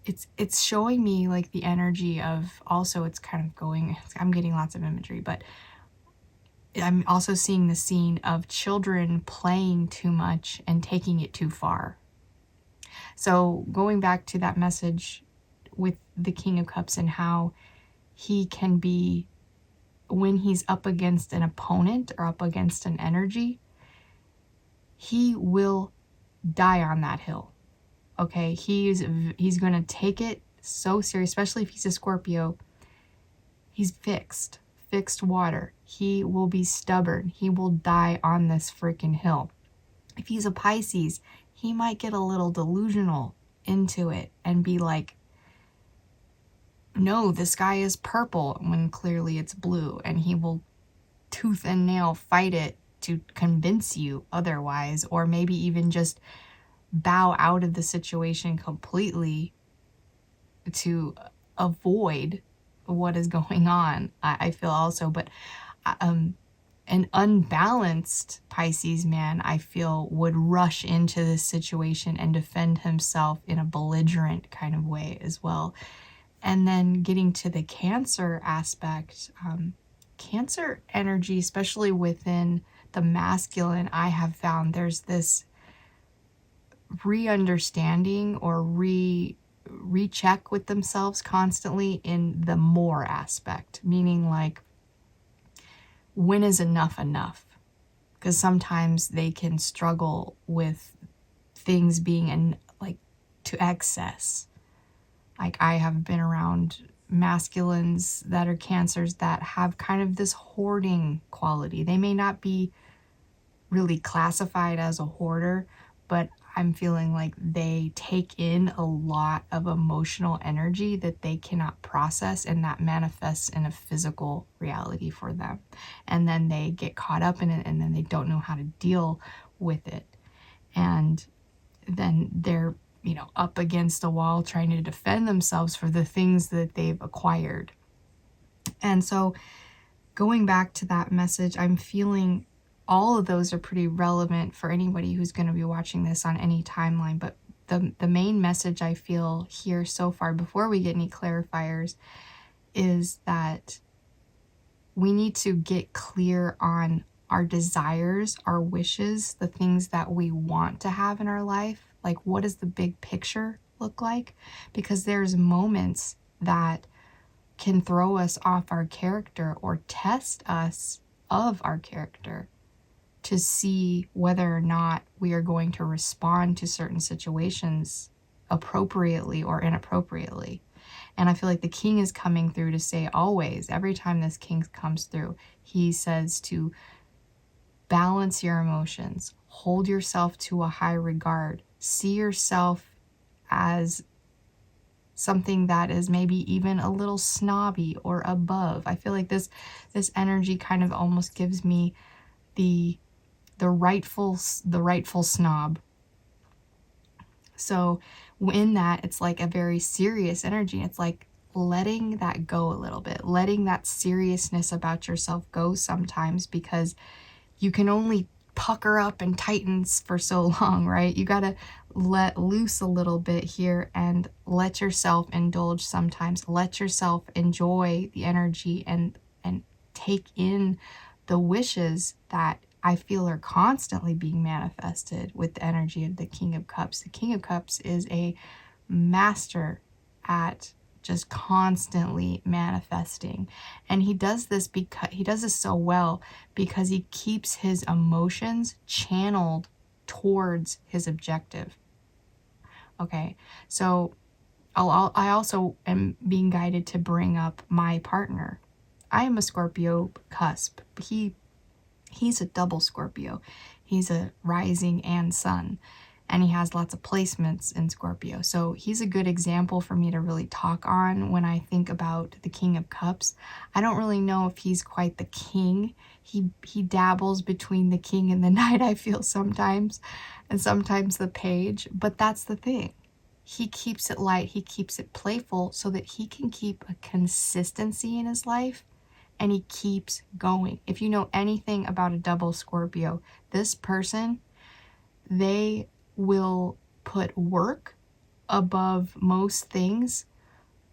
it's showing me like the energy of, also it's kind of going, I'm getting lots of imagery, but I'm also seeing the scene of children playing too much and taking it too far. So going back to that message with the King of Cups and how he can be, when he's up against an opponent or up against an energy, he will die on that hill. Okay, he's going to take it so serious, especially if he's a Scorpio. He's fixed water. He will be stubborn. He will die on this freaking hill. If he's a Pisces, he might get a little delusional into it and be like, no, the sky is purple when clearly it's blue, and he will tooth and nail fight it to convince you otherwise, or maybe even just bow out of the situation completely to avoid what is going on. I feel also, but an unbalanced Pisces man, I feel, would rush into this situation and defend himself in a belligerent kind of way as well. And then getting to the Cancer aspect, Cancer energy, especially within the masculine, I have found there's this re-understanding or recheck with themselves constantly in the more aspect, meaning like, when is enough enough? Because sometimes they can struggle with things being like to excess. Like, I have been around masculines that are Cancers that have kind of this hoarding quality. They may not be really classified as a hoarder, but I'm feeling like they take in a lot of emotional energy that they cannot process, and that manifests in a physical reality for them. And then they get caught up in it, and then they don't know how to deal with it. And then they're, up against a wall trying to defend themselves for the things that they've acquired. And so going back to that message, I'm feeling all of those are pretty relevant for anybody who's going to be watching this on any timeline. But the main message I feel here so far, before we get any clarifiers, is that we need to get clear on our desires, our wishes, the things that we want to have in our life. Like, what does the big picture look like? Because there's moments that can throw us off our character or test us of our character to see whether or not we are going to respond to certain situations appropriately or inappropriately. And I feel like the King is coming through to say, always, every time this King comes through, he says to balance your emotions, hold yourself to a high regard, see yourself as something that is maybe even a little snobby or above. I feel like this energy kind of almost gives me the rightful snob. So in that, it's like a very serious energy. It's like letting that go a little bit, letting that seriousness about yourself go sometimes, because you can only pucker up and tighten for so long, right? You got to let loose a little bit here and let yourself indulge sometimes. Let yourself enjoy the energy and take in the wishes that I feel are constantly being manifested with the energy of the King of Cups. The King of Cups is a master at just constantly manifesting. And he does this so well because he keeps his emotions channeled towards his objective. Okay, so I also am being guided to bring up my partner. I am a Scorpio cusp. He's a double Scorpio. He's a rising and sun, and he has lots of placements in Scorpio. So he's a good example for me to really talk on when I think about the King of Cups. I don't really know if he's quite the king. He dabbles between the king and the knight, I feel sometimes, and sometimes the page. But that's the thing. He keeps it light. He keeps it playful so that he can keep a consistency in his life. And he keeps going. If you know anything about a double Scorpio, this person, they will put work above most things,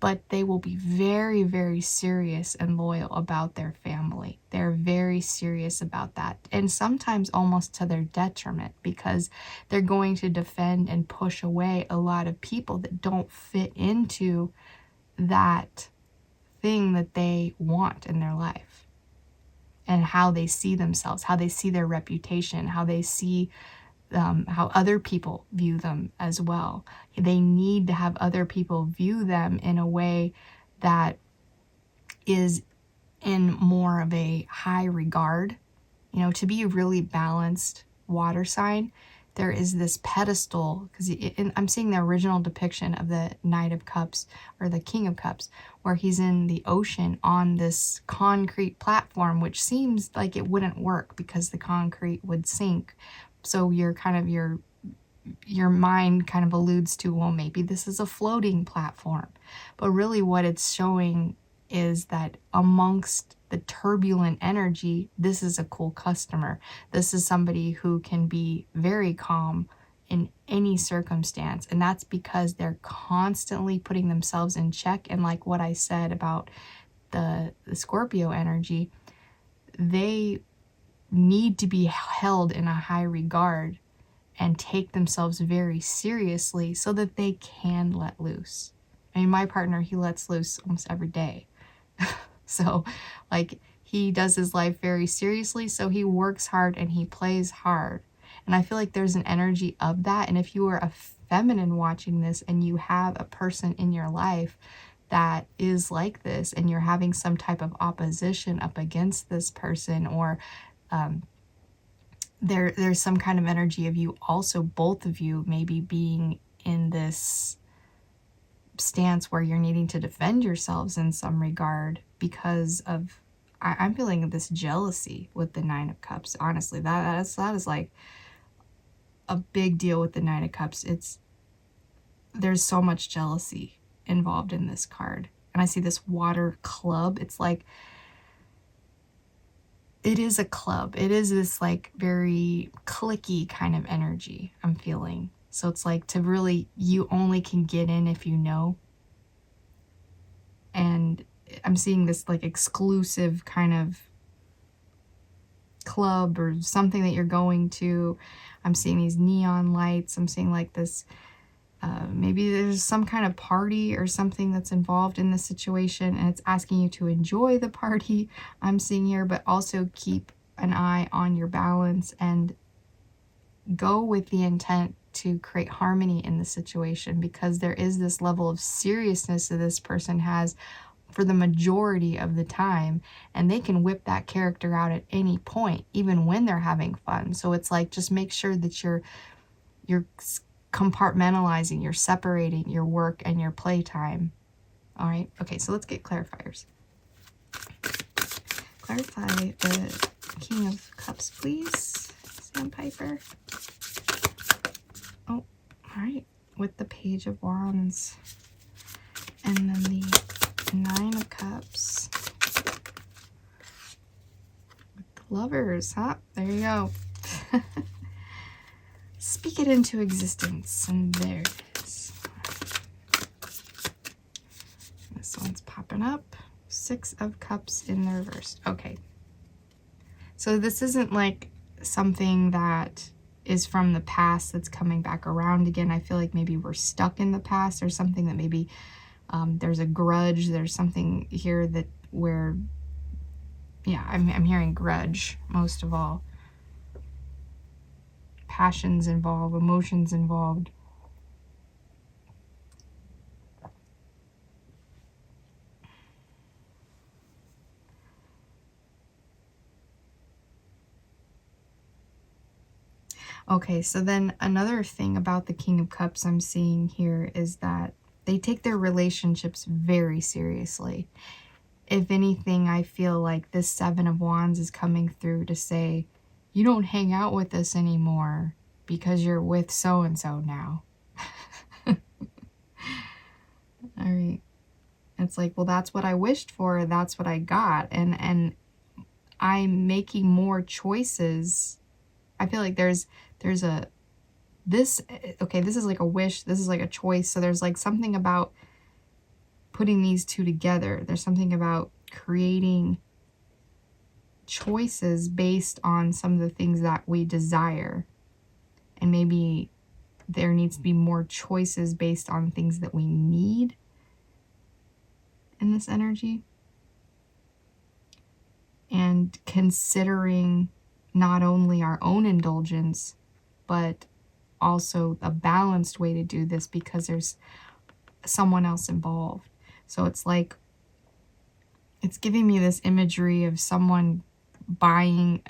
but they will be very, very serious and loyal about their family. They're very serious about that. And sometimes almost to their detriment, because they're going to defend and push away a lot of people that don't fit into that thing that they want in their life, and how they see themselves, how they see their reputation, how they see how other people view them as well. They need to have other people view them in a way that is in more of a high regard. You know, to be a really balanced water sign, there is this pedestal, because I'm seeing the original depiction of the Knight of Cups, or the King of Cups, where he's in the ocean on this concrete platform, which seems like it wouldn't work because the concrete would sink. So your mind kind of alludes to, well, maybe this is a floating platform. But really what it's showing is that amongst the turbulent energy, this is a cool customer. This is somebody who can be very calm in any circumstance. And that's because they're constantly putting themselves in check. And like what I said about the Scorpio energy, they need to be held in a high regard and take themselves very seriously so that they can let loose. I mean, my partner, he lets loose almost every day. So, like, he does his life very seriously, so he works hard and he plays hard. And I feel like there's an energy of that. And if you are a feminine watching this and you have a person in your life that is like this, and you're having some type of opposition up against this person, or there's some kind of energy of you also, both of you maybe being in this stance where you're needing to defend yourselves in some regard because of, I'm feeling this jealousy with the Nine of Cups. Honestly, that is like a big deal with the Nine of Cups. There's so much jealousy involved in this card. And I see this water club. It's like, it is a club. It is this like very cliquey kind of energy I'm feeling. So it's like, to really, you only can get in if you know. And I'm seeing this like exclusive kind of club or something that you're going to. I'm seeing these neon lights. I'm seeing like this, maybe there's some kind of party or something that's involved in the situation, and it's asking you to enjoy the party, I'm seeing here, but also keep an eye on your balance and go with the intent to create harmony in the situation, because there is this level of seriousness that this person has for the majority of the time, and they can whip that character out at any point, even when they're having fun. So it's like, just make sure that you're compartmentalizing, you're separating your work and your playtime. All right. Okay, so let's get clarifiers. Clarify the King of Cups, please, Sandpiper. Oh, all right. With the Page of Wands. And then the Nine of Cups. With the Lovers, huh? There you go. Speak it into existence, and there it is. This one's popping up. Six of Cups in the reverse. Okay. So this isn't like something that is from the past that's coming back around again. I feel like maybe we're stuck in the past, or something that maybe there's a grudge. There's something here that where, yeah, I'm hearing grudge most of all. Passions involved, emotions involved. Okay, so then another thing about the King of Cups I'm seeing here is that they take their relationships very seriously. If anything, I feel like this Seven of Wands is coming through to say, you don't hang out with us anymore because you're with so-and-so now. All right. It's like, well, that's what I wished for. That's what I got. And I'm making more choices. I feel like there's a, this, okay, this is like a wish. This is like a choice. So there's like something about putting these two together. There's something about creating choices based on some of the things that we desire. And maybe there needs to be more choices based on things that we need in this energy. And considering not only our own indulgence, but also a balanced way to do this because there's someone else involved. So it's like, it's giving me this imagery of someone buying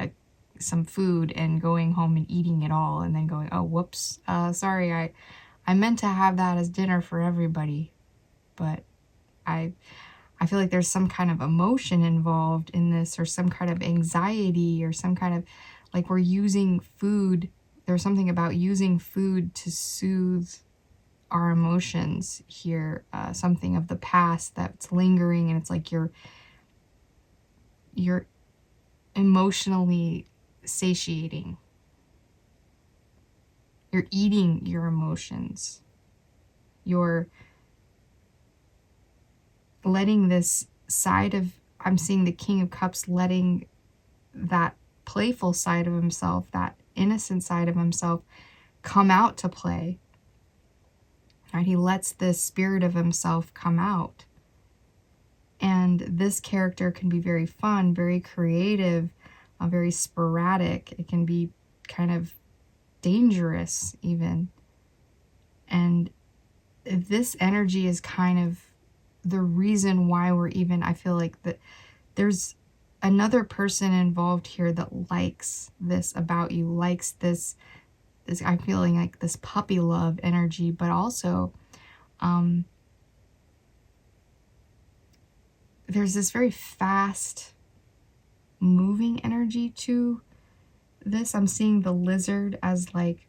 some food and going home and eating it all and then going, oh, whoops, sorry, I meant to have that as dinner for everybody. But I feel like there's some kind of emotion involved in this, or some kind of anxiety, or some kind of, like, we're using food. There's something about using food to soothe our emotions here, something of the past that's lingering, and it's like you're emotionally satiating. You're eating your emotions. You're letting this side of, I'm seeing the King of Cups letting that playful side of himself, that innocent side of himself come out to play. Right? He lets this spirit of himself come out. And this character can be very fun, very creative, very sporadic. It can be kind of dangerous even. And this energy is kind of the reason why we're even, I feel like that there's another person involved here that likes this about you, likes this I'm feeling like this puppy love energy, but also there's this very fast moving energy to this. I'm seeing the lizard as like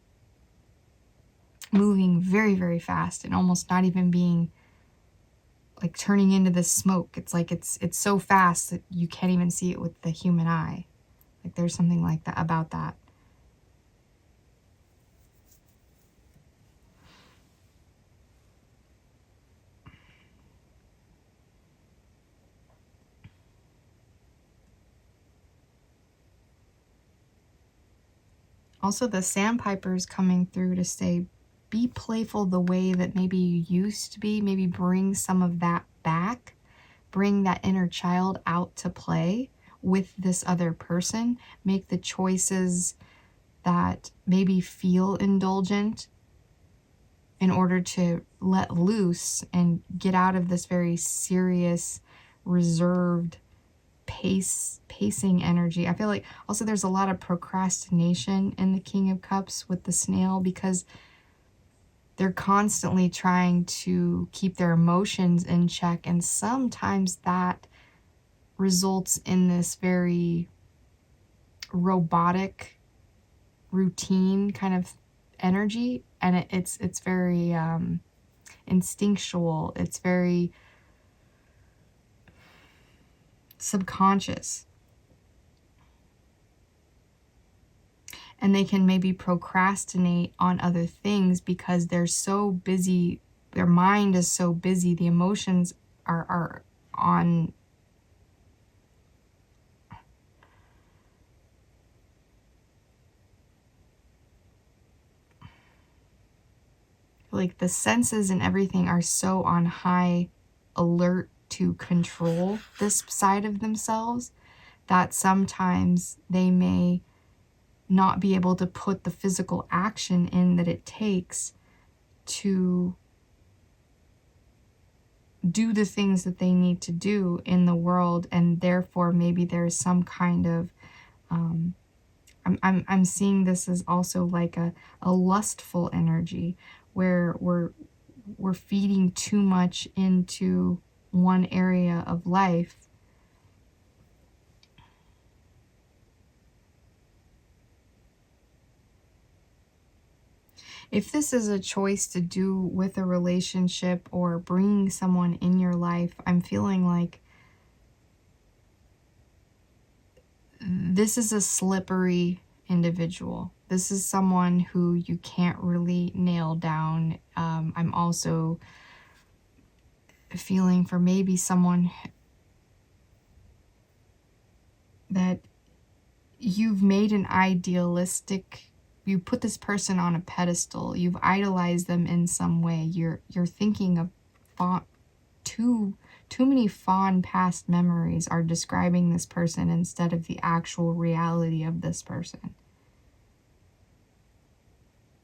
moving very, very fast and almost not even being like turning into this smoke. It's like it's so fast that you can't even see it with the human eye. Like there's something like that about that. Also, the sandpiper's coming through to say, be playful the way that maybe you used to be. Maybe bring some of that back. Bring that inner child out to play with this other person. Make the choices that maybe feel indulgent in order to let loose and get out of this very serious, reserved pacing energy. I feel like also there's a lot of procrastination in the King of Cups with the snail, because they're constantly trying to keep their emotions in check, and sometimes that results in this very robotic routine kind of energy, and it's very instinctual. It's very subconscious. And they can maybe procrastinate on other things because they're so busy, their mind is so busy, the emotions are on like the senses and everything are so on high alert to control this side of themselves that sometimes they may not be able to put the physical action in that it takes to do the things that they need to do in the world, and therefore maybe there's some kind of I'm seeing this as also like a lustful energy where we're feeding too much into one area of life. If this is a choice to do with a relationship or bringing someone in your life, I'm feeling like this is a slippery individual. This is someone who you can't really nail down. I'm also feeling for maybe someone that you've made an idealistic, you put this person on a pedestal, you've idolized them in some way. You're thinking of too many fond past memories are describing this person instead of the actual reality of this person.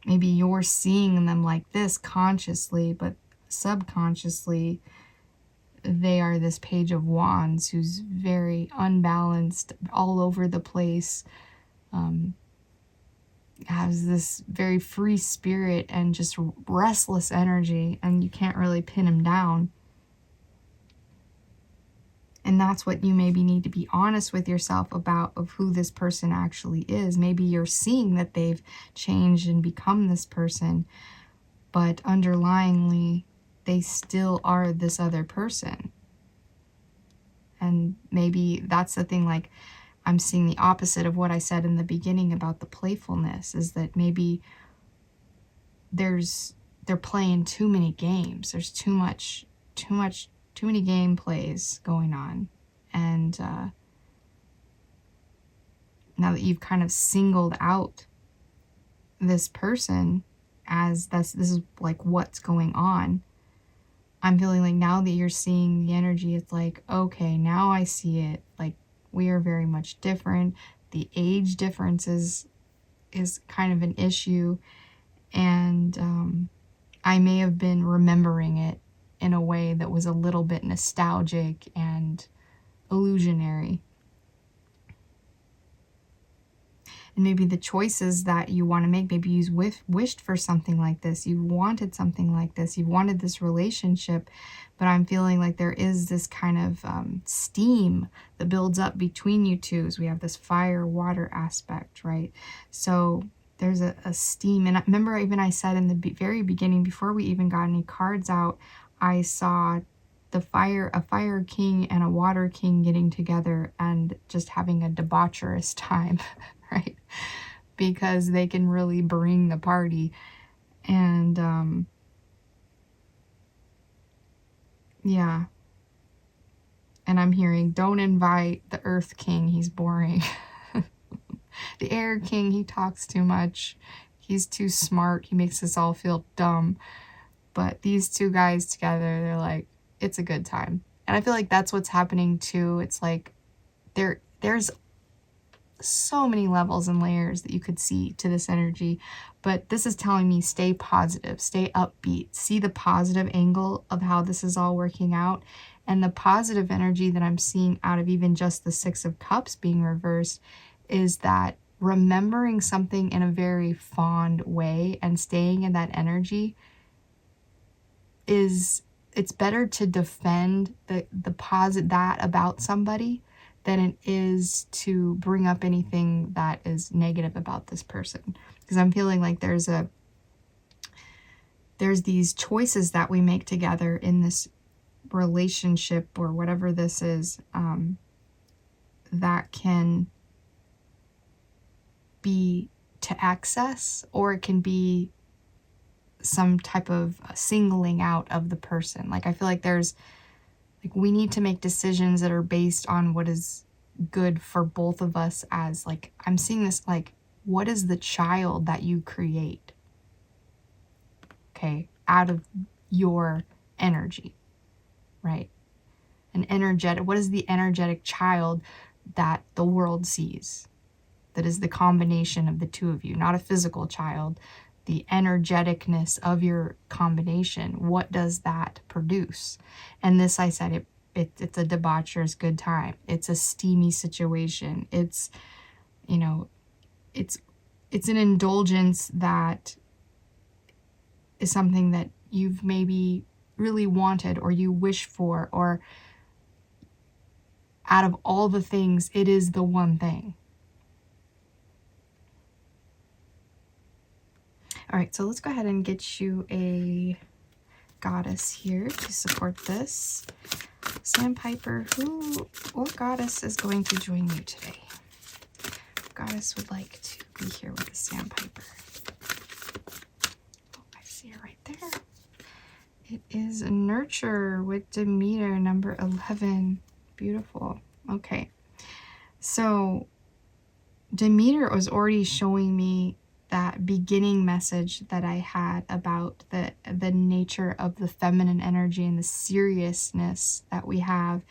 Maybe you're seeing them like this consciously, but subconsciously they are this Page of Wands who's very unbalanced, all over the place, has this very free spirit and just restless energy, and you can't really pin him down. And that's what you maybe need to be honest with yourself about, of who this person actually is. Maybe you're seeing that they've changed and become this person, but underlyingly, they still are this other person. And maybe that's the thing, like, I'm seeing the opposite of what I said in the beginning about the playfulness, is that maybe they're playing too many games. There's too many game plays going on. And now that you've kind of singled out this person as this is like what's going on, I'm feeling like now that you're seeing the energy, it's like, okay, now I see it. Like, we are very much different. The age difference is kind of an issue. And I may have been remembering it in a way that was a little bit nostalgic and illusionary. And maybe the choices that you want to make, maybe you wished for something like this. You wanted something like this. You wanted this relationship. But I'm feeling like there is this kind of steam that builds up between you two. So we have this fire-water aspect, right? So there's a steam. And I remember I said in the very beginning, before we even got any cards out, I saw a fire king and a water king getting together and just having a debaucherous time, right? Because they can really bring the party. And yeah. And I'm hearing, don't invite the Earth King, he's boring. The Air King, he talks too much. He's too smart. He makes us all feel dumb. But these two guys together, they're like, it's a good time. And I feel like that's what's happening too. It's like there's so many levels and layers that you could see to this energy. But this is telling me stay positive, stay upbeat, see the positive angle of how this is all working out. And the positive energy that I'm seeing out of even just the Six of Cups being reversed is that remembering something in a very fond way and staying in that energy it's better to defend the positive that about somebody than it is to bring up anything that is negative about this person. Because I'm feeling like there's these choices that we make together in this relationship or whatever this is, that can be to access, or it can be some type of singling out of the person. Like, I feel like we need to make decisions that are based on what is good for both of us. As like, I'm seeing this, like, what is the child that you create, okay, out of your energy, right? What is the energetic child that the world sees? That is the combination of the two of you, not a physical child. The energeticness of your combination, what does that produce? And this, I said, it's a debaucherous good time. It's a steamy situation. It's, it's an indulgence that is something that you've maybe really wanted or you wish for, or out of all the things, it is the one thing. All right, so let's go ahead and get you a goddess here to support this. Sandpiper, what goddess is going to join you today? Goddess would like to be here with the sandpiper. Oh, I see her right there. It is a nurture with Demeter, number 11. Beautiful. Okay. So Demeter was already showing me that beginning message that I had about the nature of the feminine energy and the seriousness that we have.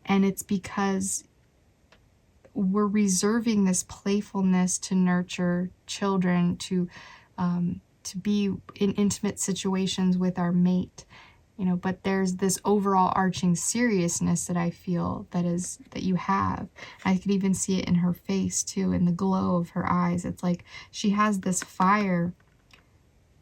And it's because we're reserving this playfulness to nurture children, to be in intimate situations with our mate, but there's this overall arching seriousness that I feel that you have. I could even see it in her face too, in the glow of her eyes. It's like she has this fire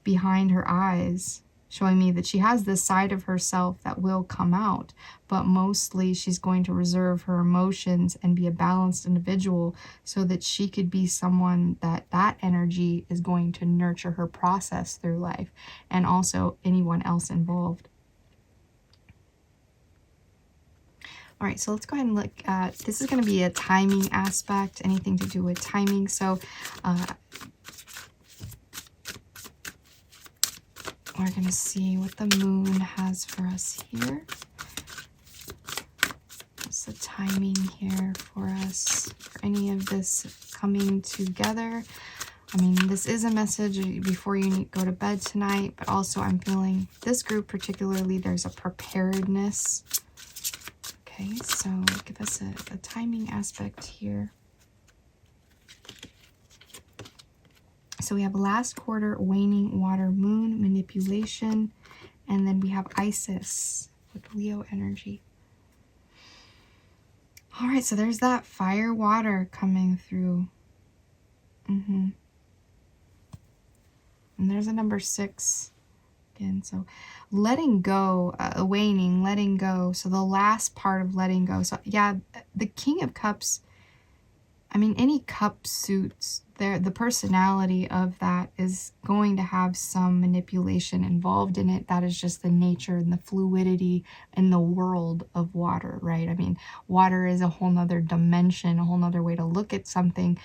behind her eyes, showing me that she has this side of herself that will come out, but mostly she's going to reserve her emotions and be a balanced individual so that she could be someone that energy is going to nurture her process through life, and also anyone else involved. All right, so let's go ahead and look at, this is going to be a timing aspect, anything to do with timing. So we're going to see what the moon has for us here. What's the timing here for us, for any of this coming together? I mean, this is a message before you go to bed tonight, but also I'm feeling this group particularly, there's a preparedness. Okay, so give us a timing aspect here. So we have last quarter, waning water, moon, manipulation, and then we have Isis with Leo energy. All right, so there's that fire water coming through. And there's a number 6 again. So letting go, waning, letting go. So the last part of letting go. So yeah, the King of Cups, I mean, any cup suits, the personality of that is going to have some manipulation involved in it. That is just the nature and the fluidity in the world of water, right? I mean, water is a whole nother dimension, a whole nother way to look at something.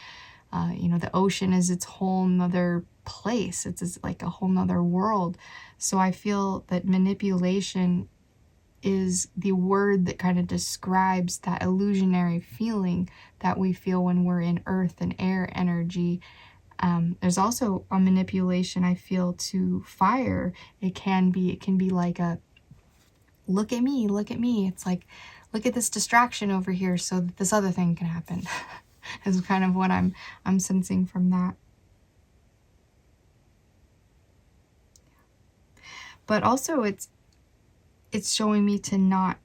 The ocean is its whole nother place. It's like a whole nother world. So I feel that manipulation is the word that kind of describes that illusionary feeling that we feel when we're in earth and air energy. There's also a manipulation I feel to fire. It can be like a look at me. It's like, look at this distraction over here so that this other thing can happen. Is kind of what I'm sensing from that. But also it's showing me to not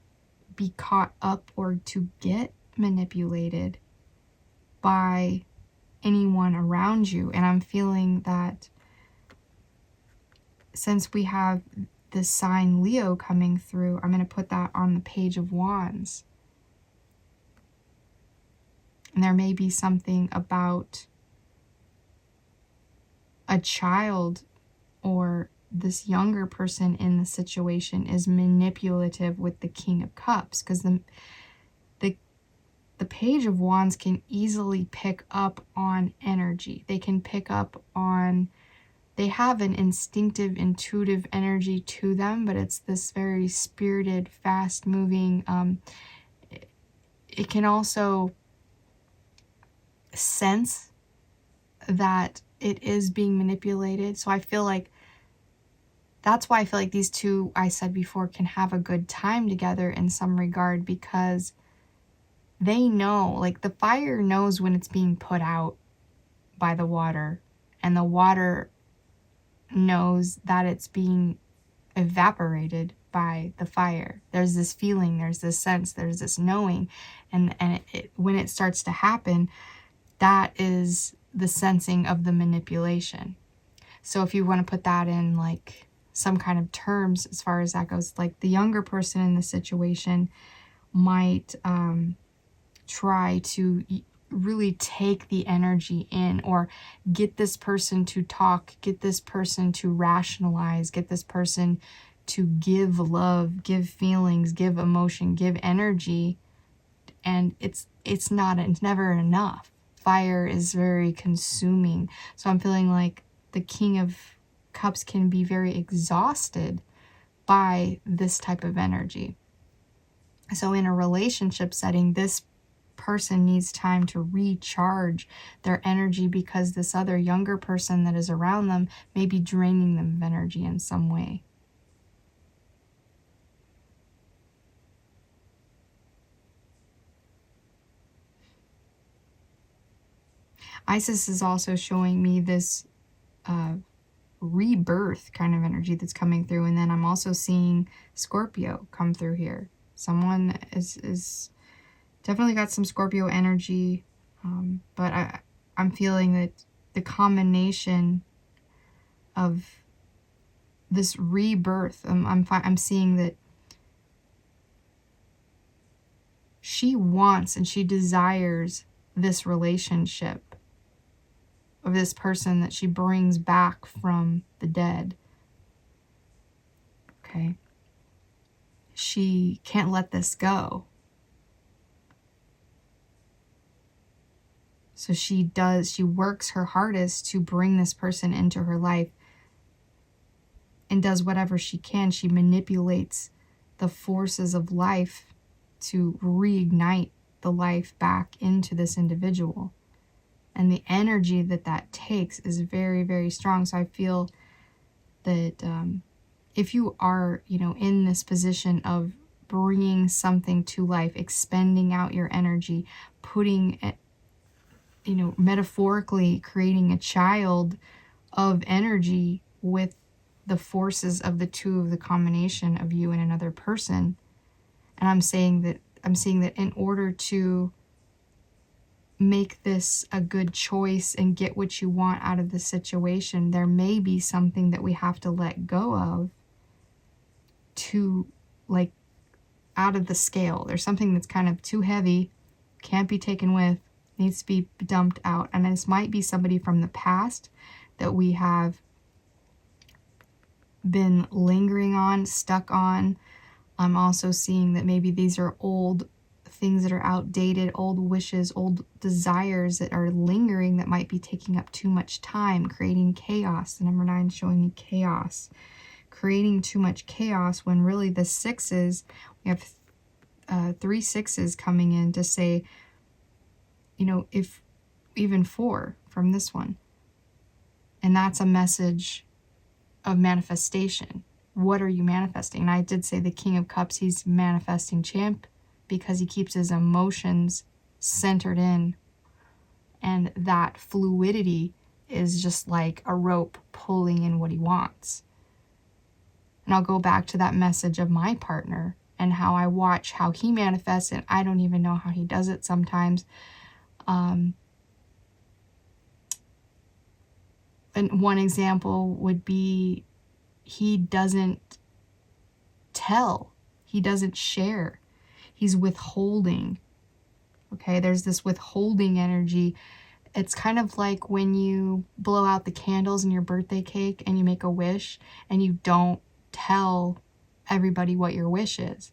be caught up or to get manipulated by anyone around you. And I'm feeling that since we have the sign Leo coming through, I'm going to put that on the Page of Wands. And there may be something about a child or this younger person in the situation is manipulative with the King of Cups, because the Page of Wands can easily pick up on energy. They can pick up on, they have an instinctive, intuitive energy to them, but it's this very spirited, fast moving. It can also sense that it is being manipulated. So I feel like that's why I feel like these two, I said before, can have a good time together in some regard, because they know, like the fire knows when it's being put out by the water, and the water knows that it's being evaporated by the fire. There's this feeling, there's this sense, there's this knowing, and when it starts to happen, that is the sensing of the manipulation. So if you want to put that in like some kind of terms as far as that goes, like the younger person in the situation might try to really take the energy in, or get this person to talk, get this person to rationalize, get this person to give love, give feelings, give emotion, give energy. And it's never enough. Fire is very consuming. So I'm feeling like the King of Cups can be very exhausted by this type of energy. So in a relationship setting, this person needs time to recharge their energy because this other younger person that is around them may be draining them of energy in some way. Isis is also showing me this rebirth kind of energy that's coming through. And then I'm also seeing Scorpio come through here. Someone is definitely got some Scorpio energy, but I'm feeling that the combination of this rebirth, I'm seeing that she wants and she desires this relationship of this person that she brings back from the dead. Okay. She can't let this go. So she works her hardest to bring this person into her life and does whatever she can. She manipulates the forces of life to reignite the life back into this individual. And the energy that takes is very, very strong. So I feel that if you are, in this position of bringing something to life, expending out your energy, putting it, metaphorically creating a child of energy with the forces of the two of the combination of you and another person. And I'm seeing that in order to make this a good choice and get what you want out of the situation, there may be something that we have to let go of to, like, out of the scale. There's something that's kind of too heavy, can't be taken with, needs to be dumped out. And this might be somebody from the past that we have been lingering on, stuck on. I'm also seeing that maybe these are old things that are outdated, old wishes, old desires that are lingering that might be taking up too much time, creating chaos. The number 9 showing me chaos. Creating too much chaos when really the sixes, we have 3 sixes coming in to say, if even 4 from this one. And that's a message of manifestation. What are you manifesting? And I did say the King of Cups, he's manifesting champ because he keeps his emotions centered in. And that fluidity is just like a rope pulling in what he wants. And I'll go back to that message of my partner and how I watch how he manifests, and I don't even know how he does it sometimes. And one example would be he doesn't tell. He doesn't share. He's withholding. Okay, there's this withholding energy. It's kind of like when you blow out the candles in your birthday cake and you make a wish and you don't tell everybody what your wish is.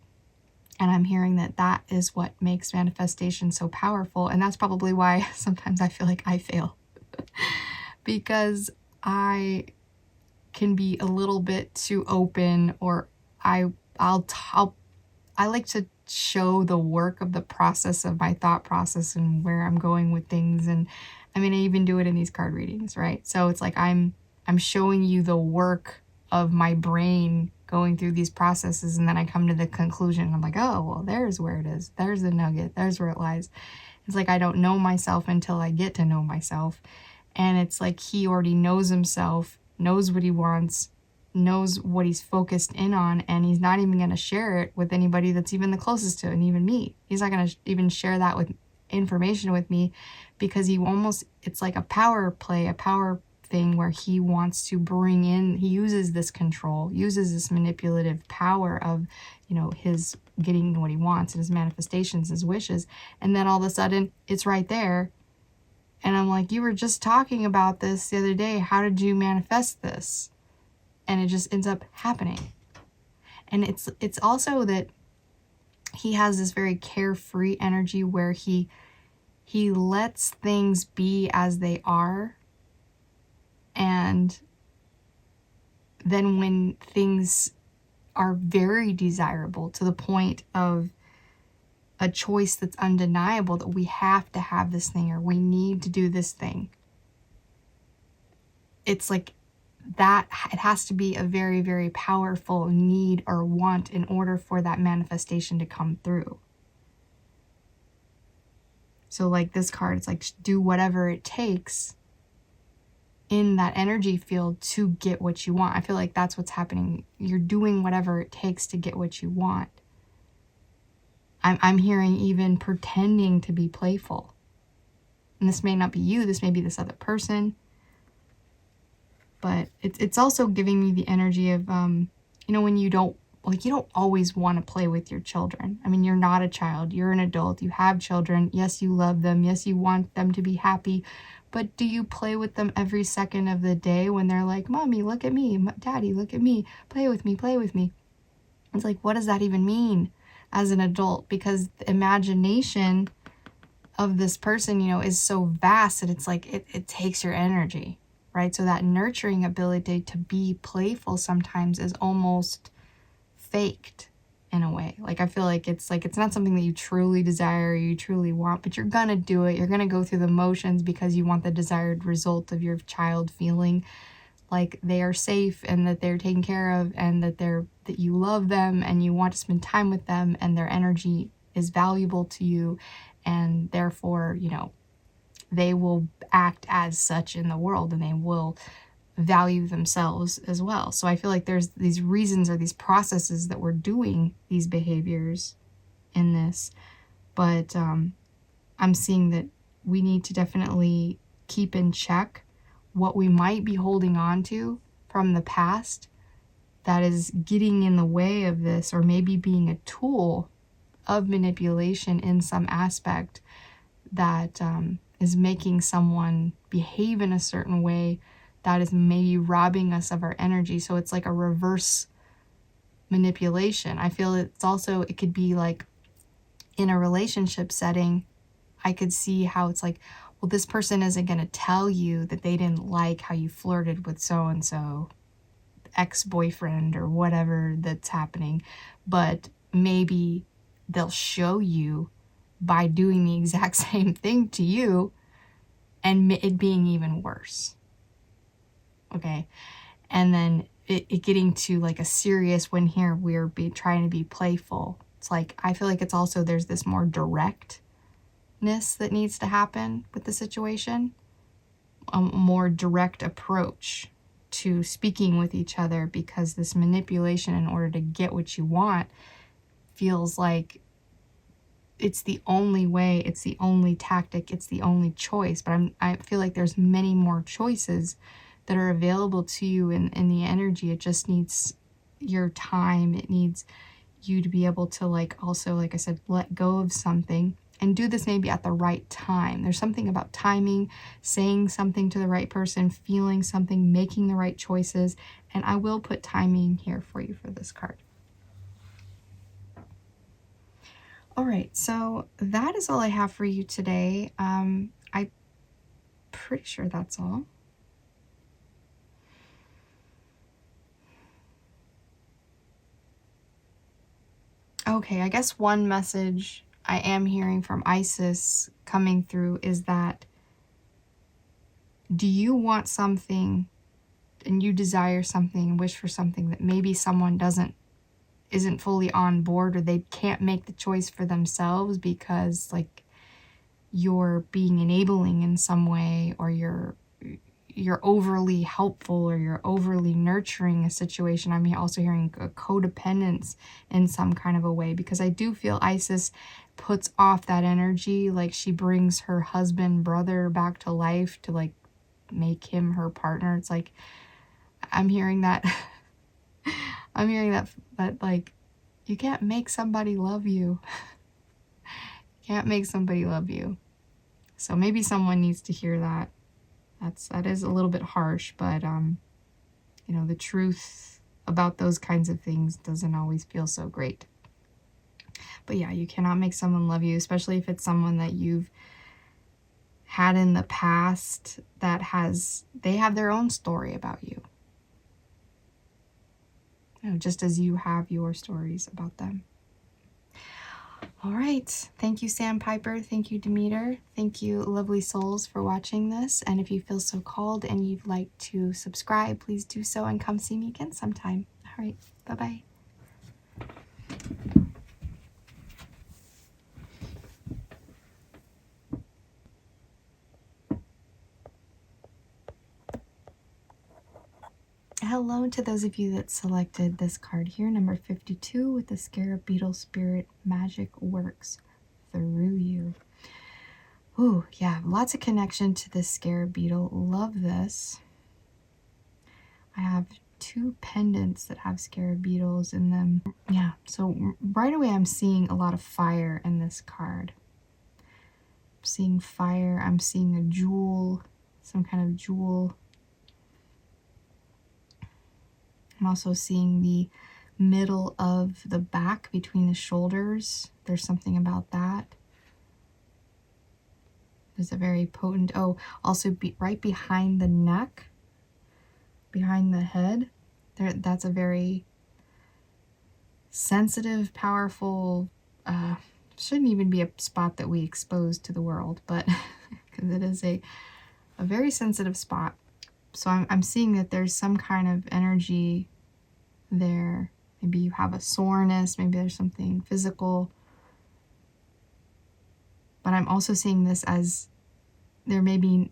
And I'm hearing that is what makes manifestation so powerful. And that's probably why sometimes I feel like I fail. Because I can be a little bit too open, or I like to show the work of the process of my thought process and where I'm going with things. And I mean, I even do it in these card readings, right? So it's like I'm showing you the work of my brain going through these processes, and then I come to the conclusion and I'm like, oh, well, there's where it is. There's the nugget. There's where it lies. It's like I don't know myself until I get to know myself. And it's like he already knows himself, knows what he wants, knows what he's focused in on, and he's not even going to share it with anybody that's even the closest to it, and even me. He's not going to even share that with information with me because it's like a power play, a power thing where he wants to bring in, he uses this control, uses this manipulative power of, his getting what he wants and his manifestations, his wishes. And then all of a sudden it's right there. And I'm like, you were just talking about this the other day. How did you manifest this? And it just ends up happening. And it's also that he has this very carefree energy where he lets things be as they are. And then when things are very desirable, to the point of a choice that's undeniable, that we have to have this thing, or we need to do this thing. It's like that, it has to be a very, very powerful need or want in order for that manifestation to come through. So like this card, it's like, do whatever it takes in that energy field to get what you want. I feel like that's what's happening. You're doing whatever it takes to get what you want. I'm hearing even pretending to be playful. And this may not be you, this may be this other person. But it's also giving me the energy of, when you don't always want to play with your children. I mean, you're not a child, you're an adult, you have children. Yes, you love them. Yes, you want them to be happy. But do you play with them every second of the day when they're like, Mommy, look at me. Daddy, look at me. Play with me, play with me. It's like, what does that even mean as an adult? Because the imagination of this person, is so vast, and it's like, it takes your energy. Right? So that nurturing ability to be playful sometimes is almost faked in a way. Like, I feel like it's not something that you truly desire, you truly want, but you're gonna do it. You're gonna go through the motions because you want the desired result of your child feeling like they are safe and that they're taken care of, and that you love them and you want to spend time with them, and their energy is valuable to you, and therefore, they will act as such in the world, and they will value themselves as well. So I feel like there's these reasons or these processes that we're doing these behaviors in this. But I'm seeing that we need to definitely keep in check what we might be holding on to from the past that is getting in the way of this, or maybe being a tool of manipulation in some aspect that is making someone behave in a certain way that is maybe robbing us of our energy. So it's like a reverse manipulation. I feel it could be like in a relationship setting, I could see how it's like, well, this person isn't going to tell you that they didn't like how you flirted with so-and-so ex-boyfriend or whatever that's happening, but maybe they'll show you by doing the exact same thing to you and it being even worse. Okay. And then it getting to like a serious, when here we're trying to be playful. It's like, I feel like it's also, there's this more directness that needs to happen with the situation, a more direct approach to speaking with each other, because this manipulation in order to get what you want feels like it's the only way, it's the only tactic, it's the only choice. But I feel like there's many more choices that are available to you in the energy. It just needs your time. It needs you to be able to, like, also, like I said, let go of something and do this maybe at the right time. There's something about timing, saying something to the right person, feeling something, making the right choices. And I will put timing here for you for this card. All right, so that is all I have for you today. I'm pretty sure that's all. Okay, I guess one message I am hearing from Isis coming through is that, do you want something and you desire something and wish for something that maybe someone isn't fully on board, or they can't make the choice for themselves because, like, you're being enabling in some way, or you're overly helpful, or you're overly nurturing a situation. I'm also hearing a codependence in some kind of a way, because I do feel Isis puts off that energy, like she brings her husband, brother back to life to, like, make him her partner. It's like, I'm hearing that I'm hearing that like, you can't make somebody love you. Can't make somebody love you. So maybe someone needs to hear that. That is a little bit harsh, but the truth about those kinds of things doesn't always feel so great. But yeah, you cannot make someone love you, especially if it's someone that you've had in the past they have their own story about you. just as you have your stories about them. All right. Thank you, Sandpiper. Thank you, Demeter. Thank you, lovely souls, for watching this. And if you feel so called and you'd like to subscribe, please do so and come see me again sometime. All right. Bye-bye. Hello to those of you that selected this card here, number 52, with the Scarab Beetle Spirit Magic Works Through You. Ooh, yeah, lots of connection to this Scarab Beetle. Love this. I have 2 pendants that have Scarab Beetles in them. Yeah, so right away I'm seeing a lot of fire in this card. I'm seeing fire. I'm seeing a jewel, some kind of jewel. I'm also seeing the middle of the back between the shoulders. There's something about that. There's a very potent, also right behind the neck, behind the head. That's a very sensitive, powerful, shouldn't even be a spot that we expose to the world, but because it is a very sensitive spot. So I'm seeing that there's some kind of energy there. Maybe you have a soreness, maybe there's something physical. But I'm also seeing this as there may be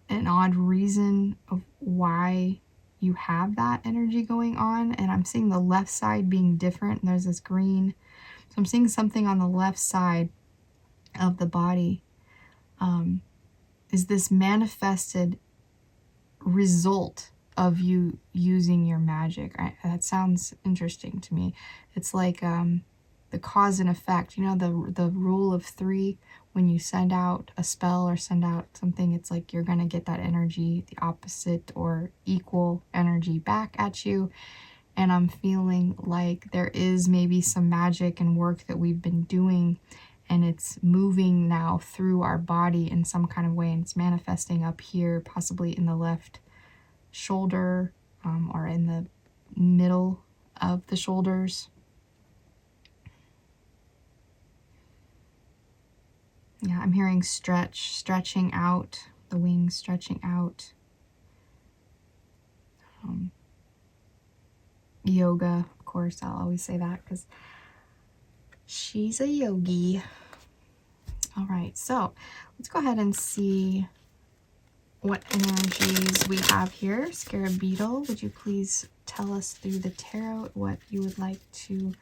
an odd reason of why you have that energy going on. And I'm seeing the left side being different. And there's this green. So I'm seeing something on the left side of the body. Is this manifested result of you using your magic? That sounds interesting to me. It's like the cause and effect. You know, the rule of 3. When you send out a spell or send out something, it's like you're going to get that energy, the opposite or equal energy back at you. And I'm feeling like there is maybe some magic and work that we've been doing, and it's moving now through our body in some kind of way, and it's manifesting up here, possibly in the left shoulder, or in the middle of the shoulders. Yeah, I'm hearing stretching out, the wings stretching out. Yoga, of course, I'll always say that because she's a yogi. All right, so let's go ahead and see what energies we have here. Scarab Beetle, would you please tell us through the tarot what you would like to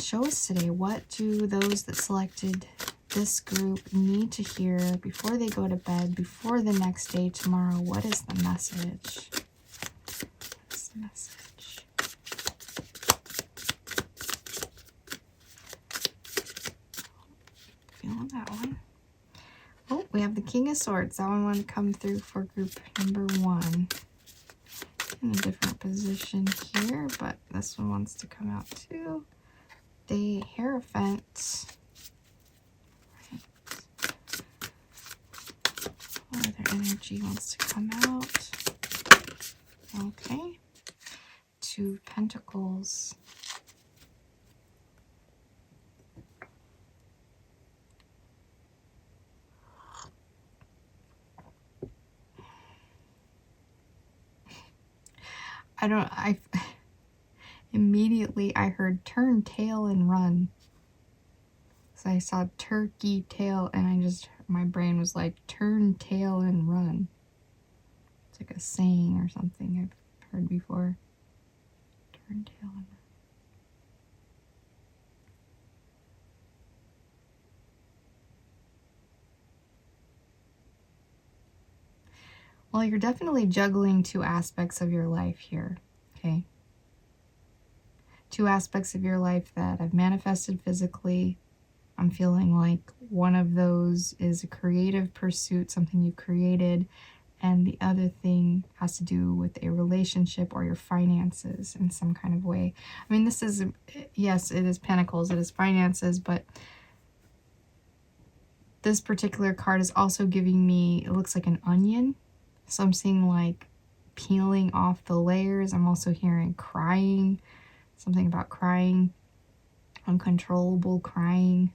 show us today? What do those that selected this group need to hear before they go to bed, before the next day, tomorrow? What is the message? What is the message? Feeling that one. Oh, we have the King of Swords. That one would come through for group number 1. In a different position here, but this one wants to come out too. The Hierophant. Right. What other energy wants to come out? Okay. 2 Pentacles. Immediately I heard turn tail and run. So I saw turkey tail and my brain was like, turn tail and run. It's like a saying or something I've heard before. Turn tail and run. Well, you're definitely juggling 2 aspects of your life here, okay? 2 aspects of your life that have manifested physically. I'm feeling like one of those is a creative pursuit, something you created, and the other thing has to do with a relationship or your finances in some kind of way. I mean, this is, yes, it is Pentacles, it is finances, but this particular card is also giving me, it looks like an onion. So I'm seeing like peeling off the layers. I'm also hearing crying, something about crying, uncontrollable crying,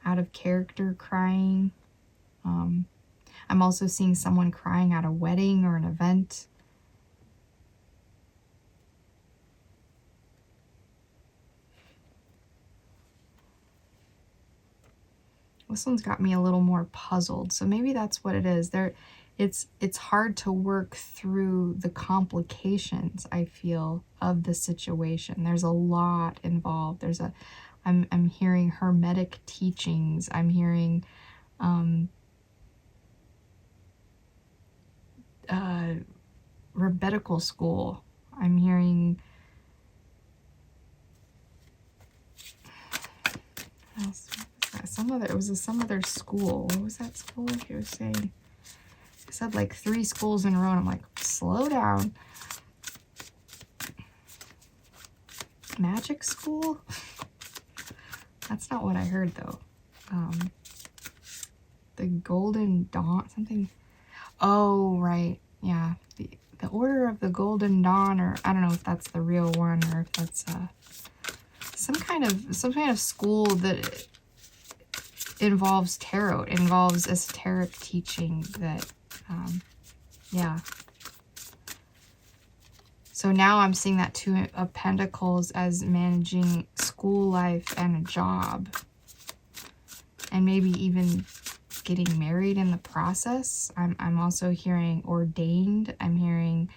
out of character crying. I'm also seeing someone crying at a wedding or an event. This one's got me a little more puzzled, so maybe that's what it is. It's hard to work through the complications, I feel, of the situation. There's a lot involved. I'm hearing hermetic teachings. I'm hearing rabbinical school. I'm hearing what else? It was some other school. What was that school he was saying? I said like 3 schools in a row, and I'm like, slow down. Magic school? That's not what I heard though. The Golden Dawn, something. Oh, right. Yeah. The Order of the Golden Dawn, or I don't know if that's the real one or if that's some kind of school that involves tarot, involves esoteric teaching that, yeah. So now I'm seeing that 2 of Pentacles as managing school life and a job. And maybe even getting married in the process. I'm also hearing ordained. I'm hearing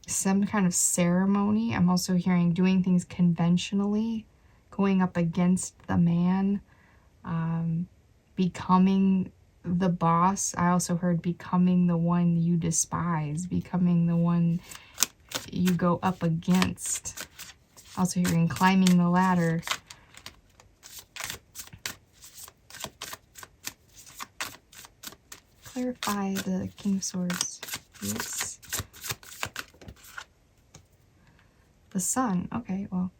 some kind of ceremony. I'm also hearing doing things conventionally, going up against the man, becoming the boss. I also heard becoming the one you despise, becoming the one you go up against. Also hearing climbing the ladder. Clarify the King of Swords, please. The Sun. Okay, well.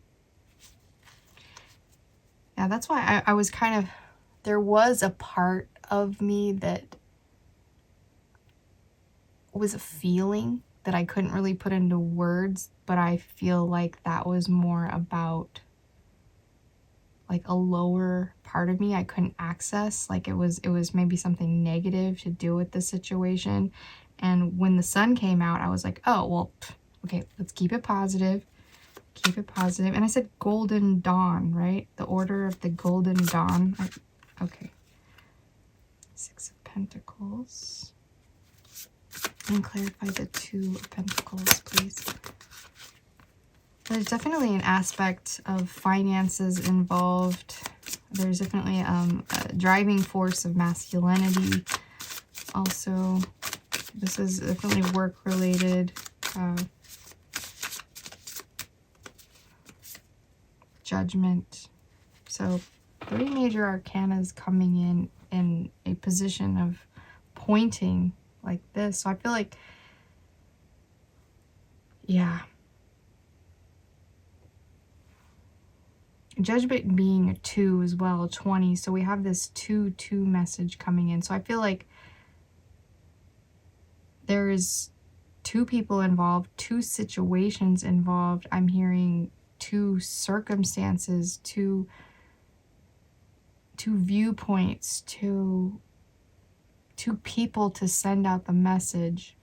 Yeah, that's why I was kind of... There was a part of me that was a feeling that I couldn't really put into words, but I feel like that was more about like a lower part of me I couldn't access. Like it was maybe something negative to do with the situation. And when the Sun came out, I was like, oh, well, okay, let's keep it positive. Keep it positive. And I said Golden Dawn, right? The Order of the Golden Dawn. Okay. 6 of Pentacles. And clarify the 2 of Pentacles, please. There's definitely an aspect of finances involved. There's definitely a driving force of masculinity. Also, this is definitely work-related. Judgment. So 3 major arcanas coming in a position of pointing like this. So I feel like, yeah. Judgment being a 2 as well, 20. So we have this 2-2 message coming in. So I feel like there is 2 people involved, 2 situations involved. I'm hearing 2 circumstances, 2 viewpoints, 2 people to send out the message,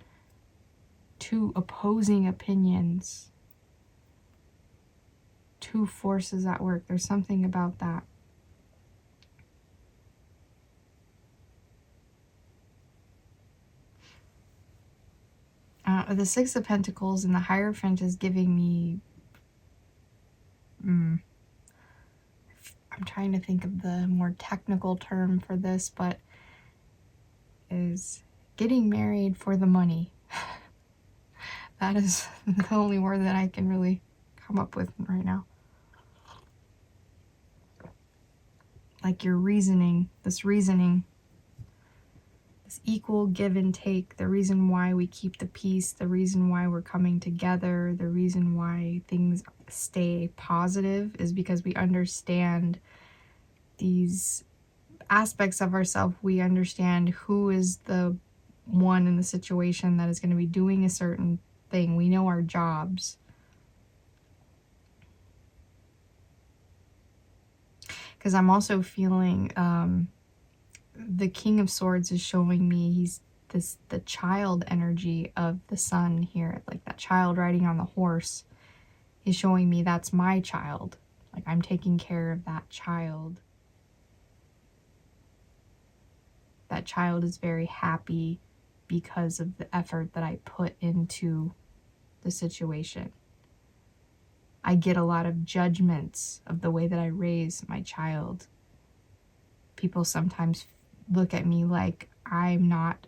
2 opposing opinions. 2 forces at work. There's something about that. The 6 of Pentacles and the Hierophant is giving me... I'm trying to think of the more technical term for this, but is getting married for the money. That is the only word that I can really come up with right now. Like your reasoning, this equal give and take, the reason why we keep the peace, the reason why we're coming together, the reason why things stay positive is because we understand these aspects of ourselves. We understand who is the one in the situation that is going to be doing a certain thing. We know our jobs. Because I'm also feeling the King of Swords is showing me he's the child energy of the sun here, like that child riding on the horse is showing me that's my child. Like I'm taking care of that child. That child is very happy because of the effort that I put into the situation. I get a lot of judgments of the way that I raise my child. People sometimes look at me like I'm not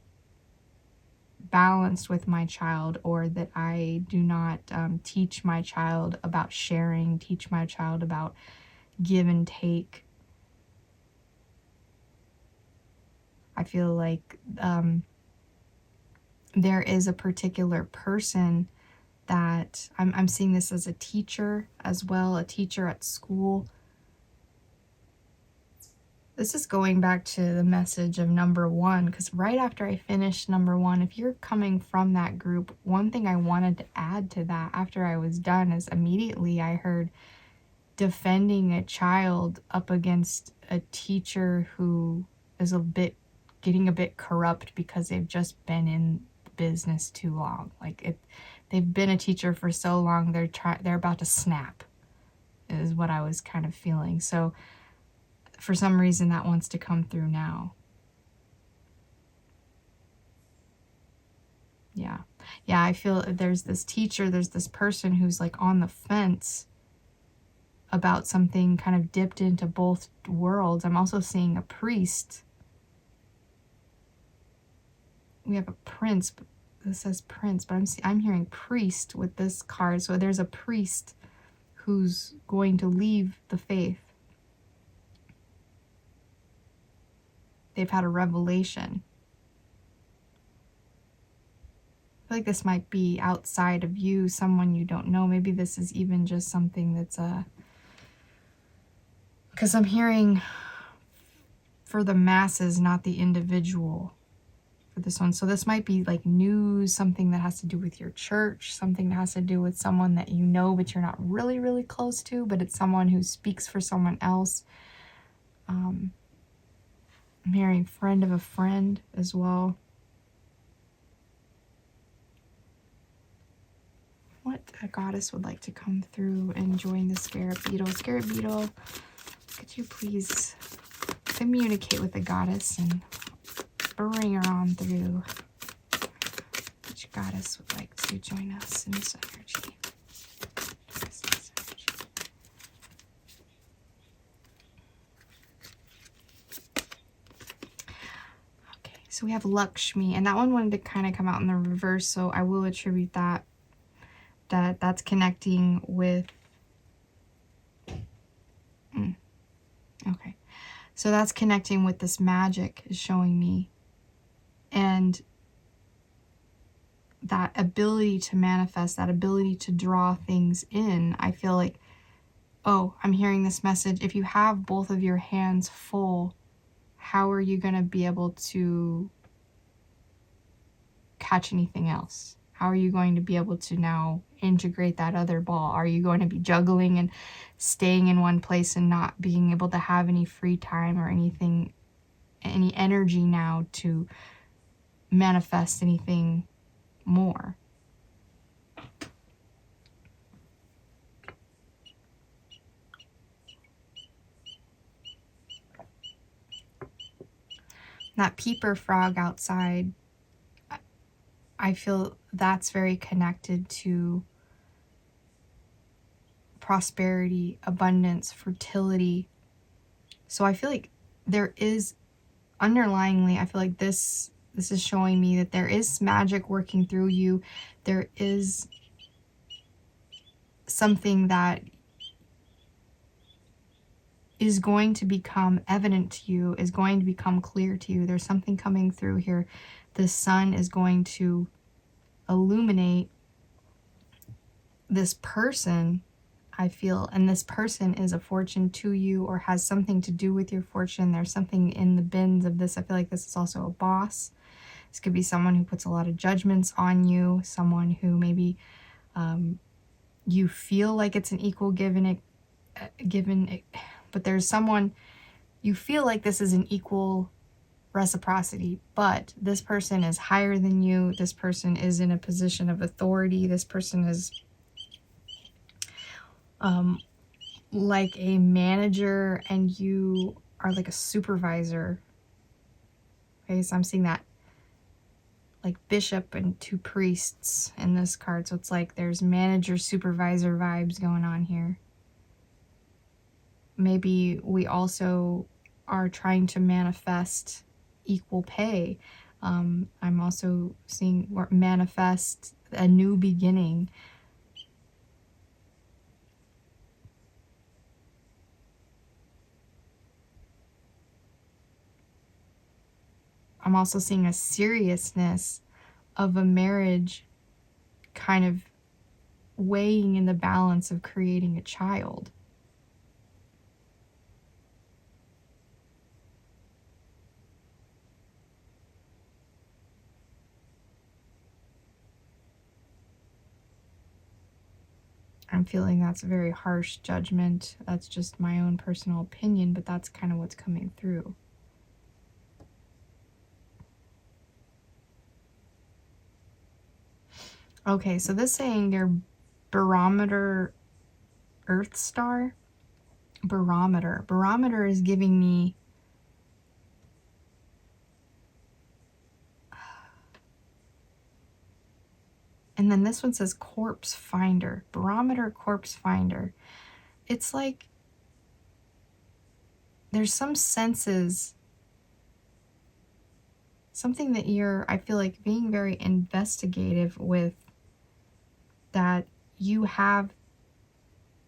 balanced with my child, or that I do not teach my child about sharing, teach my child about give and take. I feel like there is a particular person that I'm seeing this as a teacher as well, a teacher at school. This is going back to the message of number one, because right after I finished number one, if you're coming from that group, one thing I wanted to add to that after I was done is immediately I heard defending a child up against a teacher who is getting a bit corrupt because they've just been in business too long. Like they've been a teacher for so long, they're about to snap, is what I was kind of feeling. So for some reason that wants to come through now. Yeah, I feel there's this teacher, there's this person who's like on the fence about something, kind of dipped into both worlds. I'm also seeing a priest. We have a prince, but this says prince, but I'm hearing priest with this card. So there's a priest who's going to leave the faith. They've had a revelation. I feel like this might be outside of you, someone you don't know. Maybe this is even just something that's because I'm hearing for the masses, not the individual for this one. So this might be like news, something that has to do with your church, something that has to do with someone that you know but you're not really, really close to, but it's someone who speaks for someone else. I'm hearing friend of a friend as well. What a goddess would like to come through and join the Scarab Beetle? Scarab Beetle, could you please communicate with the goddess and bring her on through? Which goddess would like to join us in this energy? So we have Lakshmi, and that one wanted to kind of come out in the reverse, so I will attribute that's connecting with... Okay. So that's connecting with this magic is showing me. And that ability to manifest, that ability to draw things in, I feel like, oh, I'm hearing this message. If you have both of your hands full, how are you going to be able to catch anything else? How are you going to be able to now integrate that other ball? Are you going to be juggling and staying in one place and not being able to have any free time or anything, any energy now to manifest anything more? That peeper frog outside, I feel that's very connected to prosperity, abundance, fertility. So I feel like there is, underlyingly, I feel like this is showing me that there is magic working through you. There is something that is going to become evident to you, is going to become clear to you. There's something coming through here. The sun is going to illuminate this person, I feel, and this person is a fortune to you or has something to do with your fortune. There's something in the bins of this. I feel like this is also a boss This could be someone who puts a lot of judgments on you, someone who maybe you feel like it's an equal given, but there's someone you feel like this is an equal reciprocity, but this person is higher than you. This person is in a position of authority. This person is like a manager and you are like a supervisor. Okay, so I'm seeing that like bishop and two priests in this card. So it's like there's manager supervisor vibes going on here. Maybe we also are trying to manifest equal pay. I'm also seeing manifest a new beginning. I'm also seeing a seriousness of a marriage kind of weighing in the balance of creating a child. I'm feeling that's a very harsh judgment. That's just my own personal opinion, but that's kind of what's coming through. Okay, so this saying your barometer Earth star, barometer is giving me and then this one says corpse finder, barometer corpse finder. It's like there's some senses, something that you're, I feel like being very investigative with, that you have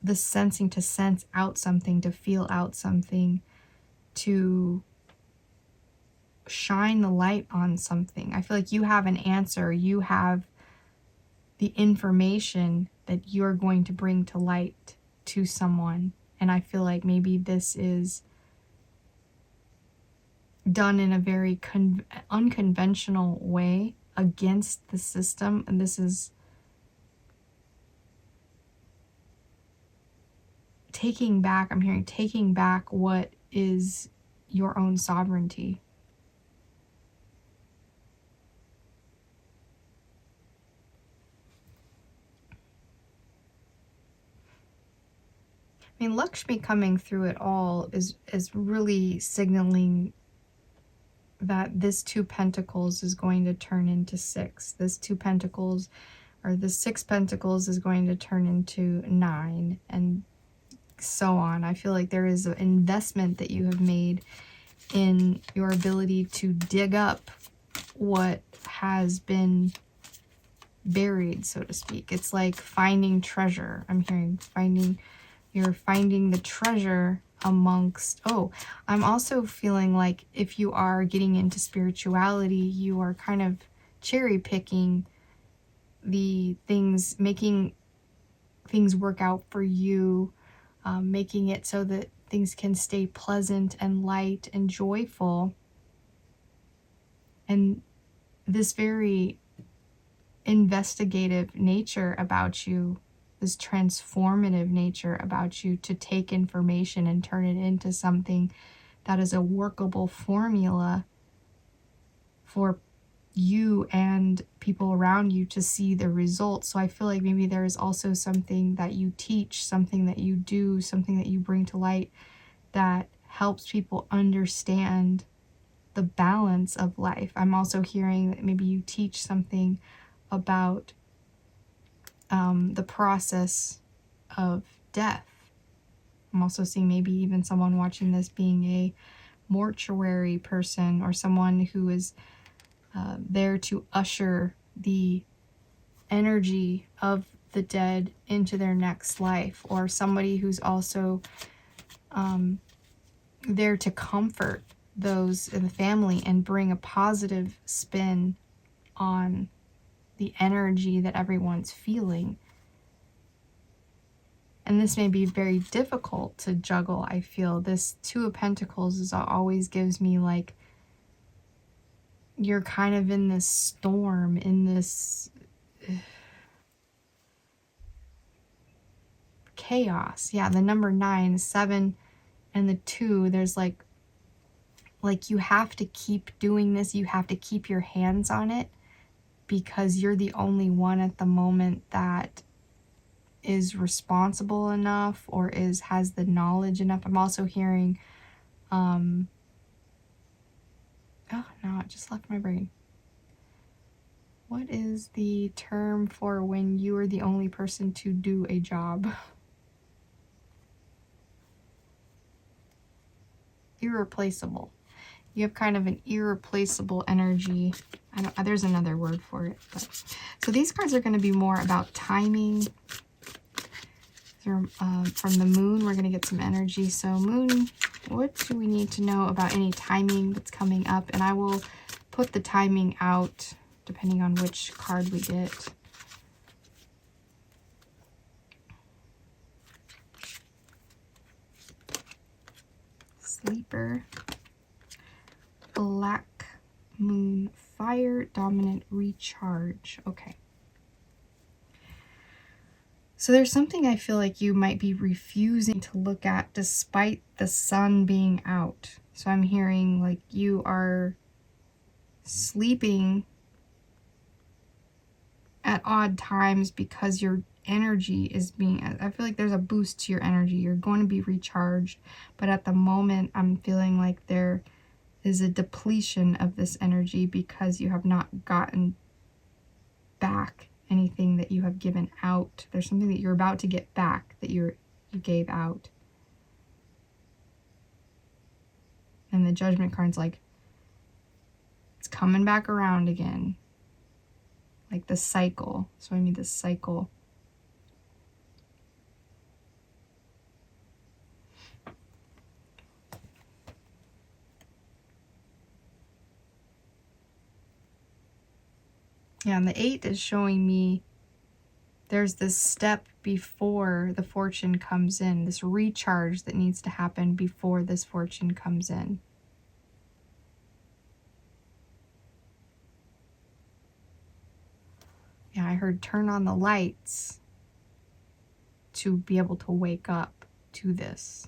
the sensing to sense out something, to feel out something, to shine the light on something. I feel like you have an answer, you have the information that you're going to bring to light to someone. And I feel like maybe this is done in a very unconventional way against the system. And this is taking back, I'm hearing taking back what is your own sovereignty. I mean, Lakshmi coming through it all is really signaling that this two pentacles is going to turn into six. This two pentacles, or the six pentacles, is going to turn into nine, and so on. I feel like there is an investment that you have made in your ability to dig up what has been buried, so to speak. It's like finding treasure. I'm hearing you're finding the treasure amongst, I'm also feeling like if you are getting into spirituality, you are kind of cherry picking the things, making things work out for you, making it so that things can stay pleasant and light and joyful. And this very investigative nature about you, this transformative nature about you, to take information and turn it into something that is a workable formula for you and people around you to see the results. So I feel like maybe there is also something that you teach, something that you do, something that you bring to light that helps people understand the balance of life. I'm also hearing that maybe you teach something about the process of death. I'm also seeing maybe even someone watching this being a mortuary person, or someone who is there to usher the energy of the dead into their next life, or somebody who's also there to comfort those in the family and bring a positive spin on the energy that everyone's feeling. And this may be very difficult to juggle. I feel this Two of Pentacles always gives me like you're kind of in this storm, in this chaos. Yeah, the number 9, 7, and the 2, there's like you have to keep doing this. You have to keep your hands on it because you're the only one at the moment that is responsible enough or has the knowledge enough. I'm also hearing oh no, it just left my brain. What is the term for when you are the only person to do a job? Irreplaceable. You have kind of an irreplaceable energy. There's another word for it. But. So these cards are going to be more about timing. From the moon, we're going to get some energy. So moon, what do we need to know about any timing that's coming up? And I will put the timing out depending on which card we get. Sleeper. Black moon, fire, dominant, recharge. Okay. So there's something I feel like you might be refusing to look at despite the sun being out. So I'm hearing like you are sleeping at odd times because your energy is being, I feel like there's a boost to your energy. You're going to be recharged. But at the moment, I'm feeling like there is a depletion of this energy because you have not gotten back anything that you have given out. There's something that you're about to get back that you gave out. And the Judgment card's like, it's coming back around again. Like the cycle. So I mean the cycle. Yeah, and the 8 is showing me there's this step before the fortune comes in, this recharge that needs to happen before this fortune comes in. Yeah, I heard turn on the lights to be able to wake up to this.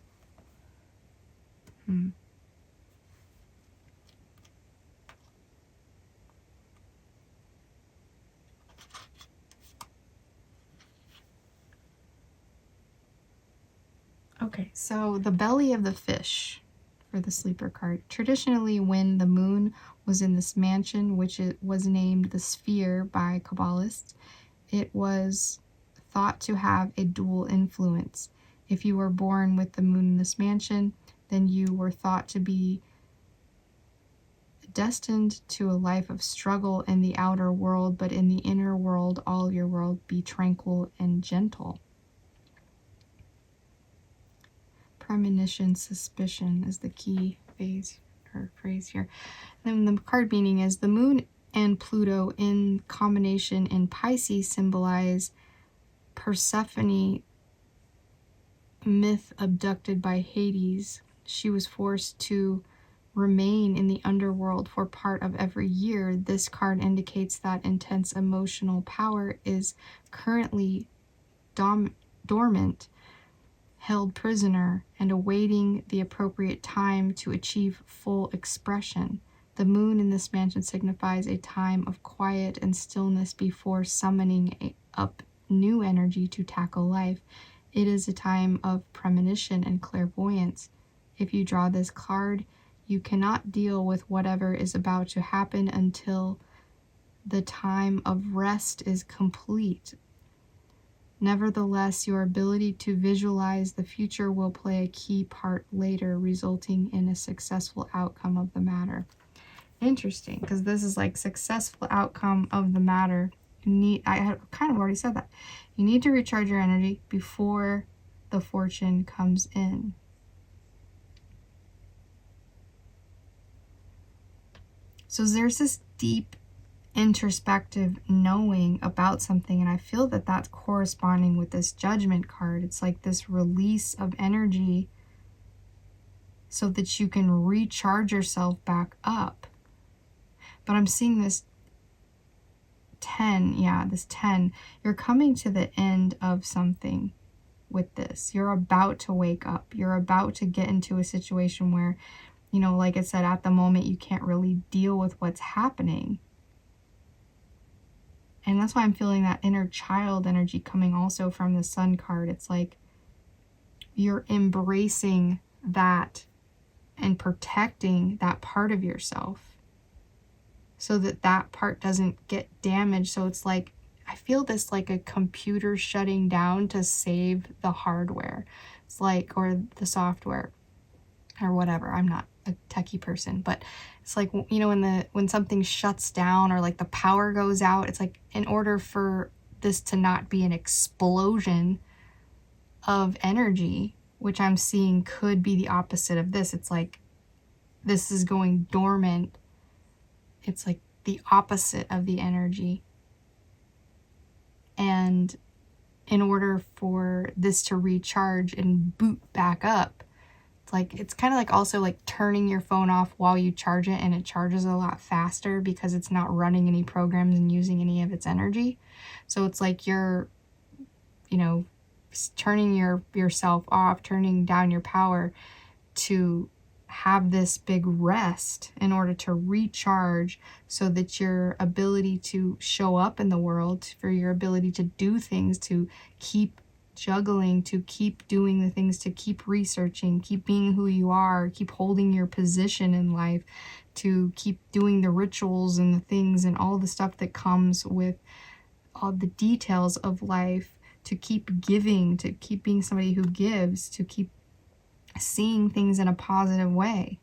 Okay, so the belly of the fish for the sleeper card. Traditionally, when the moon was in this mansion, which it was named the sphere by Kabbalists, it was thought to have a dual influence. If you were born with the moon in this mansion, then you were thought to be destined to a life of struggle in the outer world, but in the inner world, all your world be tranquil and gentle. Premonition, suspicion is the key phase or phrase here. Then the card meaning is the moon and Pluto in combination in Pisces symbolize Persephone, myth abducted by Hades. She was forced to remain in the underworld for part of every year. This card indicates that intense emotional power is currently dormant, held prisoner, and awaiting the appropriate time to achieve full expression. The moon in this mansion signifies a time of quiet and stillness before summoning up new energy to tackle life. It is a time of premonition and clairvoyance. If you draw this card, you cannot deal with whatever is about to happen until the time of rest is complete. Nevertheless, your ability to visualize the future will play a key part later, resulting in a successful outcome of the matter. Interesting, because this is like successful outcome of the matter. I had kind of already said that. You need to recharge your energy before the fortune comes in. So there's this deep introspective knowing about something, and I feel that that's corresponding with this Judgment card. It's like this release of energy so that you can recharge yourself back up. But I'm seeing this 10, this 10. You're coming to the end of something with this. You're about to wake up. You're about to get into a situation where, like I said, at the moment, you can't really deal with what's happening. And that's why I'm feeling that inner child energy coming also from the Sun card. It's like you're embracing that and protecting that part of yourself so that that part doesn't get damaged. So it's like, I feel this like a computer shutting down to save the hardware. It's like, or the software or whatever. I'm not a techie person, but it's like, when something shuts down or like the power goes out, it's like, in order for this to not be an explosion of energy, which I'm seeing could be the opposite of this. It's like this is going dormant. It's like the opposite of the energy. And in order for this to recharge and boot back up, it's kind of like also like turning your phone off while you charge it, and it charges a lot faster because it's not running any programs and using any of its energy. So it's like you're, turning yourself off, turning down your power to have this big rest in order to recharge, so that your ability to show up in the world, for your ability to do things, to keep juggling, to keep doing the things, to keep researching, keep being who you are, keep holding your position in life, to keep doing the rituals and the things and all the stuff that comes with all the details of life, to keep giving, to keep being somebody who gives, to keep seeing things in a positive way.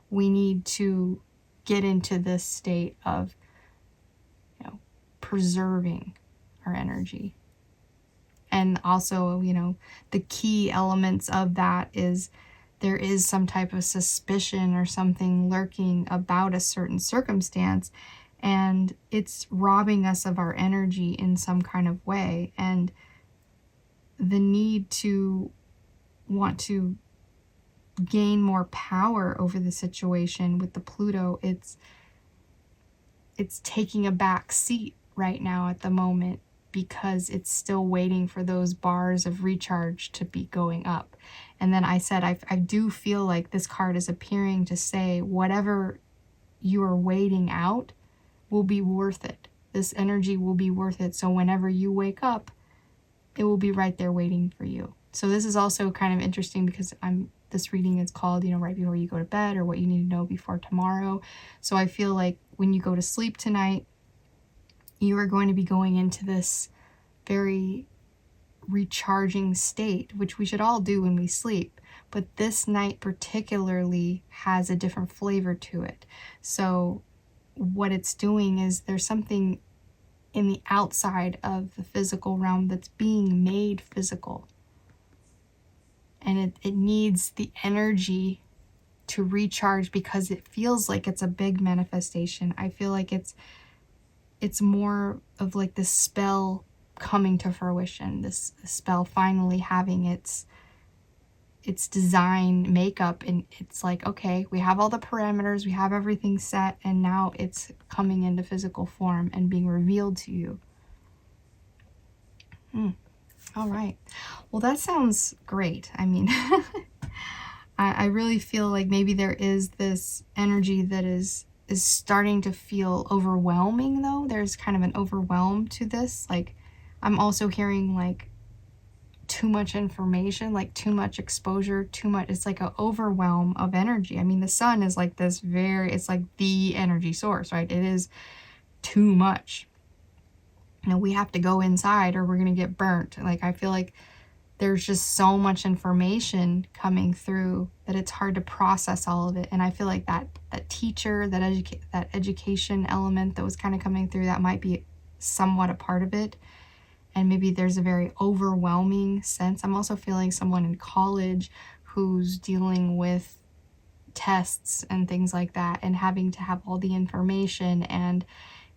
We need to get into this state of, preserving our energy. And also, the key elements of that is there is some type of suspicion or something lurking about a certain circumstance, and it's robbing us of our energy in some kind of way. And the need to want to gain more power over the situation with the Pluto, it's taking a back seat right now at the moment, because it's still waiting for those bars of recharge to be going up. And then I said, I do feel like this card is appearing to say whatever you are waiting out will be worth it. This energy will be worth it. So whenever you wake up, it will be right there waiting for you. So this is also kind of interesting because this reading is called, right before you go to bed, or what you need to know before tomorrow. So I feel like when you go to sleep tonight, you are going to be going into this very recharging state, which we should all do when we sleep. But this night particularly has a different flavor to it. So what it's doing is there's something in the outside of the physical realm that's being made physical. And it needs the energy to recharge because it feels like it's a big manifestation. I feel like it's more of like this spell coming to fruition, this spell finally having its design makeup, and it's like, okay, we have all the parameters, we have everything set, and now it's coming into physical form and being revealed to you. All right. Well, that sounds great. I mean, I really feel like maybe there is this energy that is starting to feel overwhelming, though. There's kind of an overwhelm to this. Like, I'm also hearing like too much information, like too much exposure, too much. It's like an overwhelm of energy. I mean, the sun is like this it's like the energy source, right? It is too much. We have to go inside or we're going to get burnt. Like, I feel like there's just so much information coming through that it's hard to process all of it. And I feel like that teacher, that education element that was kind of coming through, that might be somewhat a part of it. And maybe there's a very overwhelming sense. I'm also feeling someone in college who's dealing with tests and things like that, and having to have all the information, and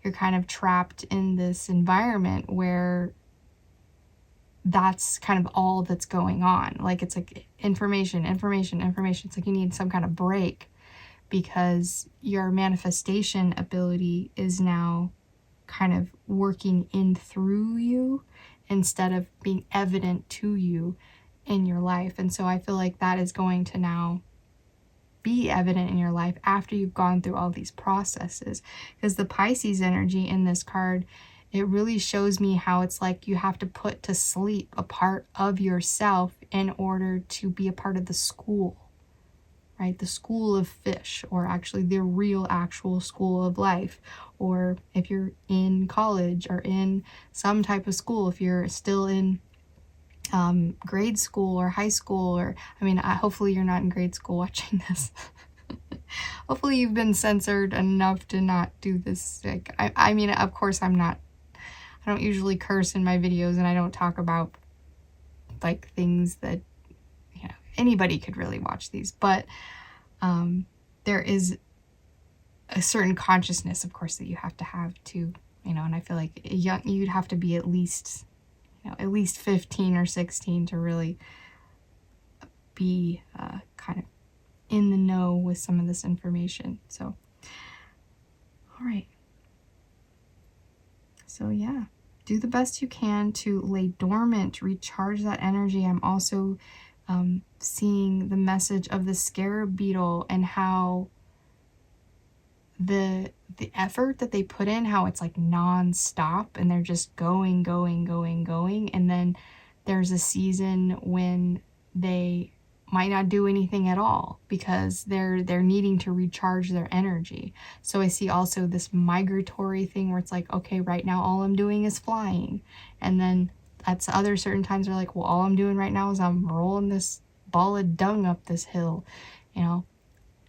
you're kind of trapped in this environment where that's kind of all that's going on. Like, it's like information. It's like you need some kind of break because your manifestation ability is now kind of working in through you instead of being evident to you in your life. And so I feel like that is going to now be evident in your life after you've gone through all these processes. Because the Pisces energy in this card, it really shows me how it's like you have to put to sleep a part of yourself in order to be a part of the school, right? The school of fish, or actually the real actual school of life. Or if you're in college or in some type of school, if you're still in grade school or high school, or hopefully you're not in grade school watching this. Hopefully you've been censored enough to not do this. Like, of course I don't usually curse in my videos, and I don't talk about like things that, anybody could really watch these, but there is a certain consciousness, of course, that you have to, and I feel like you'd have to be at least 15 or 16 to really be kind of in the know with some of this information. So, all right. So yeah, do the best you can to lay dormant, recharge that energy. I'm also seeing the message of the scarab beetle and how the effort that they put in, how it's like non-stop and they're just going, and then there's a season when they might not do anything at all because they're needing to recharge their energy. So I see also this migratory thing where it's like, okay, right now all I'm doing is flying, and then at other certain times they're like, well, all I'm doing right now is I'm rolling this ball of dung up this hill,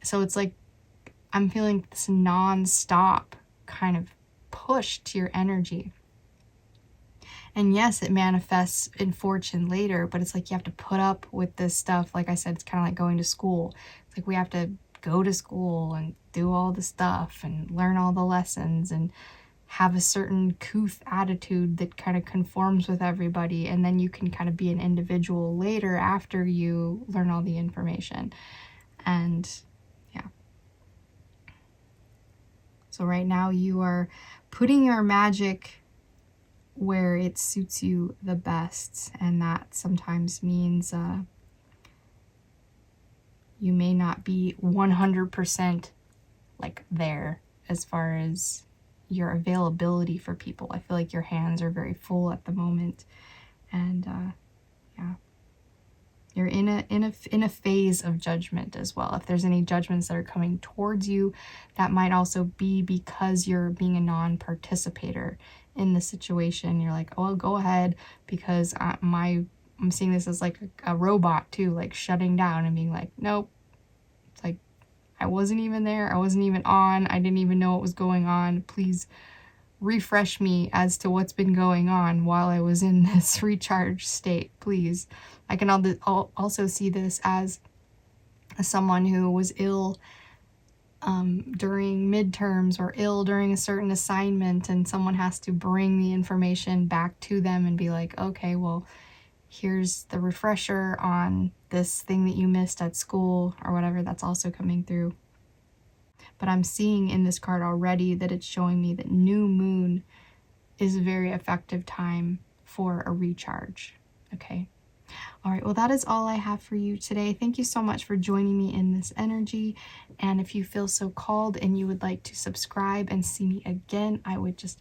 so it's like I'm feeling this non-stop kind of push to your energy. And yes, it manifests in fortune later, but it's like you have to put up with this stuff. Like I said, it's kind of like going to school. It's like we have to go to school and do all the stuff and learn all the lessons and have a certain couth attitude that kind of conforms with everybody. And then you can kind of be an individual later after you learn all the information. And so right now you are putting your magic where it suits you the best. And that sometimes means you may not be 100% like there as far as your availability for people. I feel like your hands are very full at the moment. And you're in a phase of judgment as well. If there's any judgments that are coming towards you, that might also be because you're being a non-participator in the situation. You're like, oh, go ahead, because I'm seeing this as like a robot too, like shutting down and being like, nope. It's like, I wasn't even there. I wasn't even on. I didn't even know what was going on. Please refresh me as to what's been going on while I was in this recharge state, please. I can also see this as someone who was ill during midterms or ill during a certain assignment, and someone has to bring the information back to them and be like, okay, well, here's the refresher on this thing that you missed at school or whatever. That's also coming through. But I'm seeing in this card already that it's showing me that new moon is a very effective time for a recharge. Okay. All right. Well, that is all I have for you today. Thank you so much for joining me in this energy. And if you feel so called and you would like to subscribe and see me again, I would just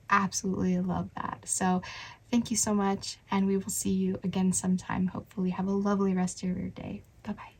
absolutely love that. So thank you so much. And we will see you again sometime. Hopefully have a lovely rest of your day. Bye-bye.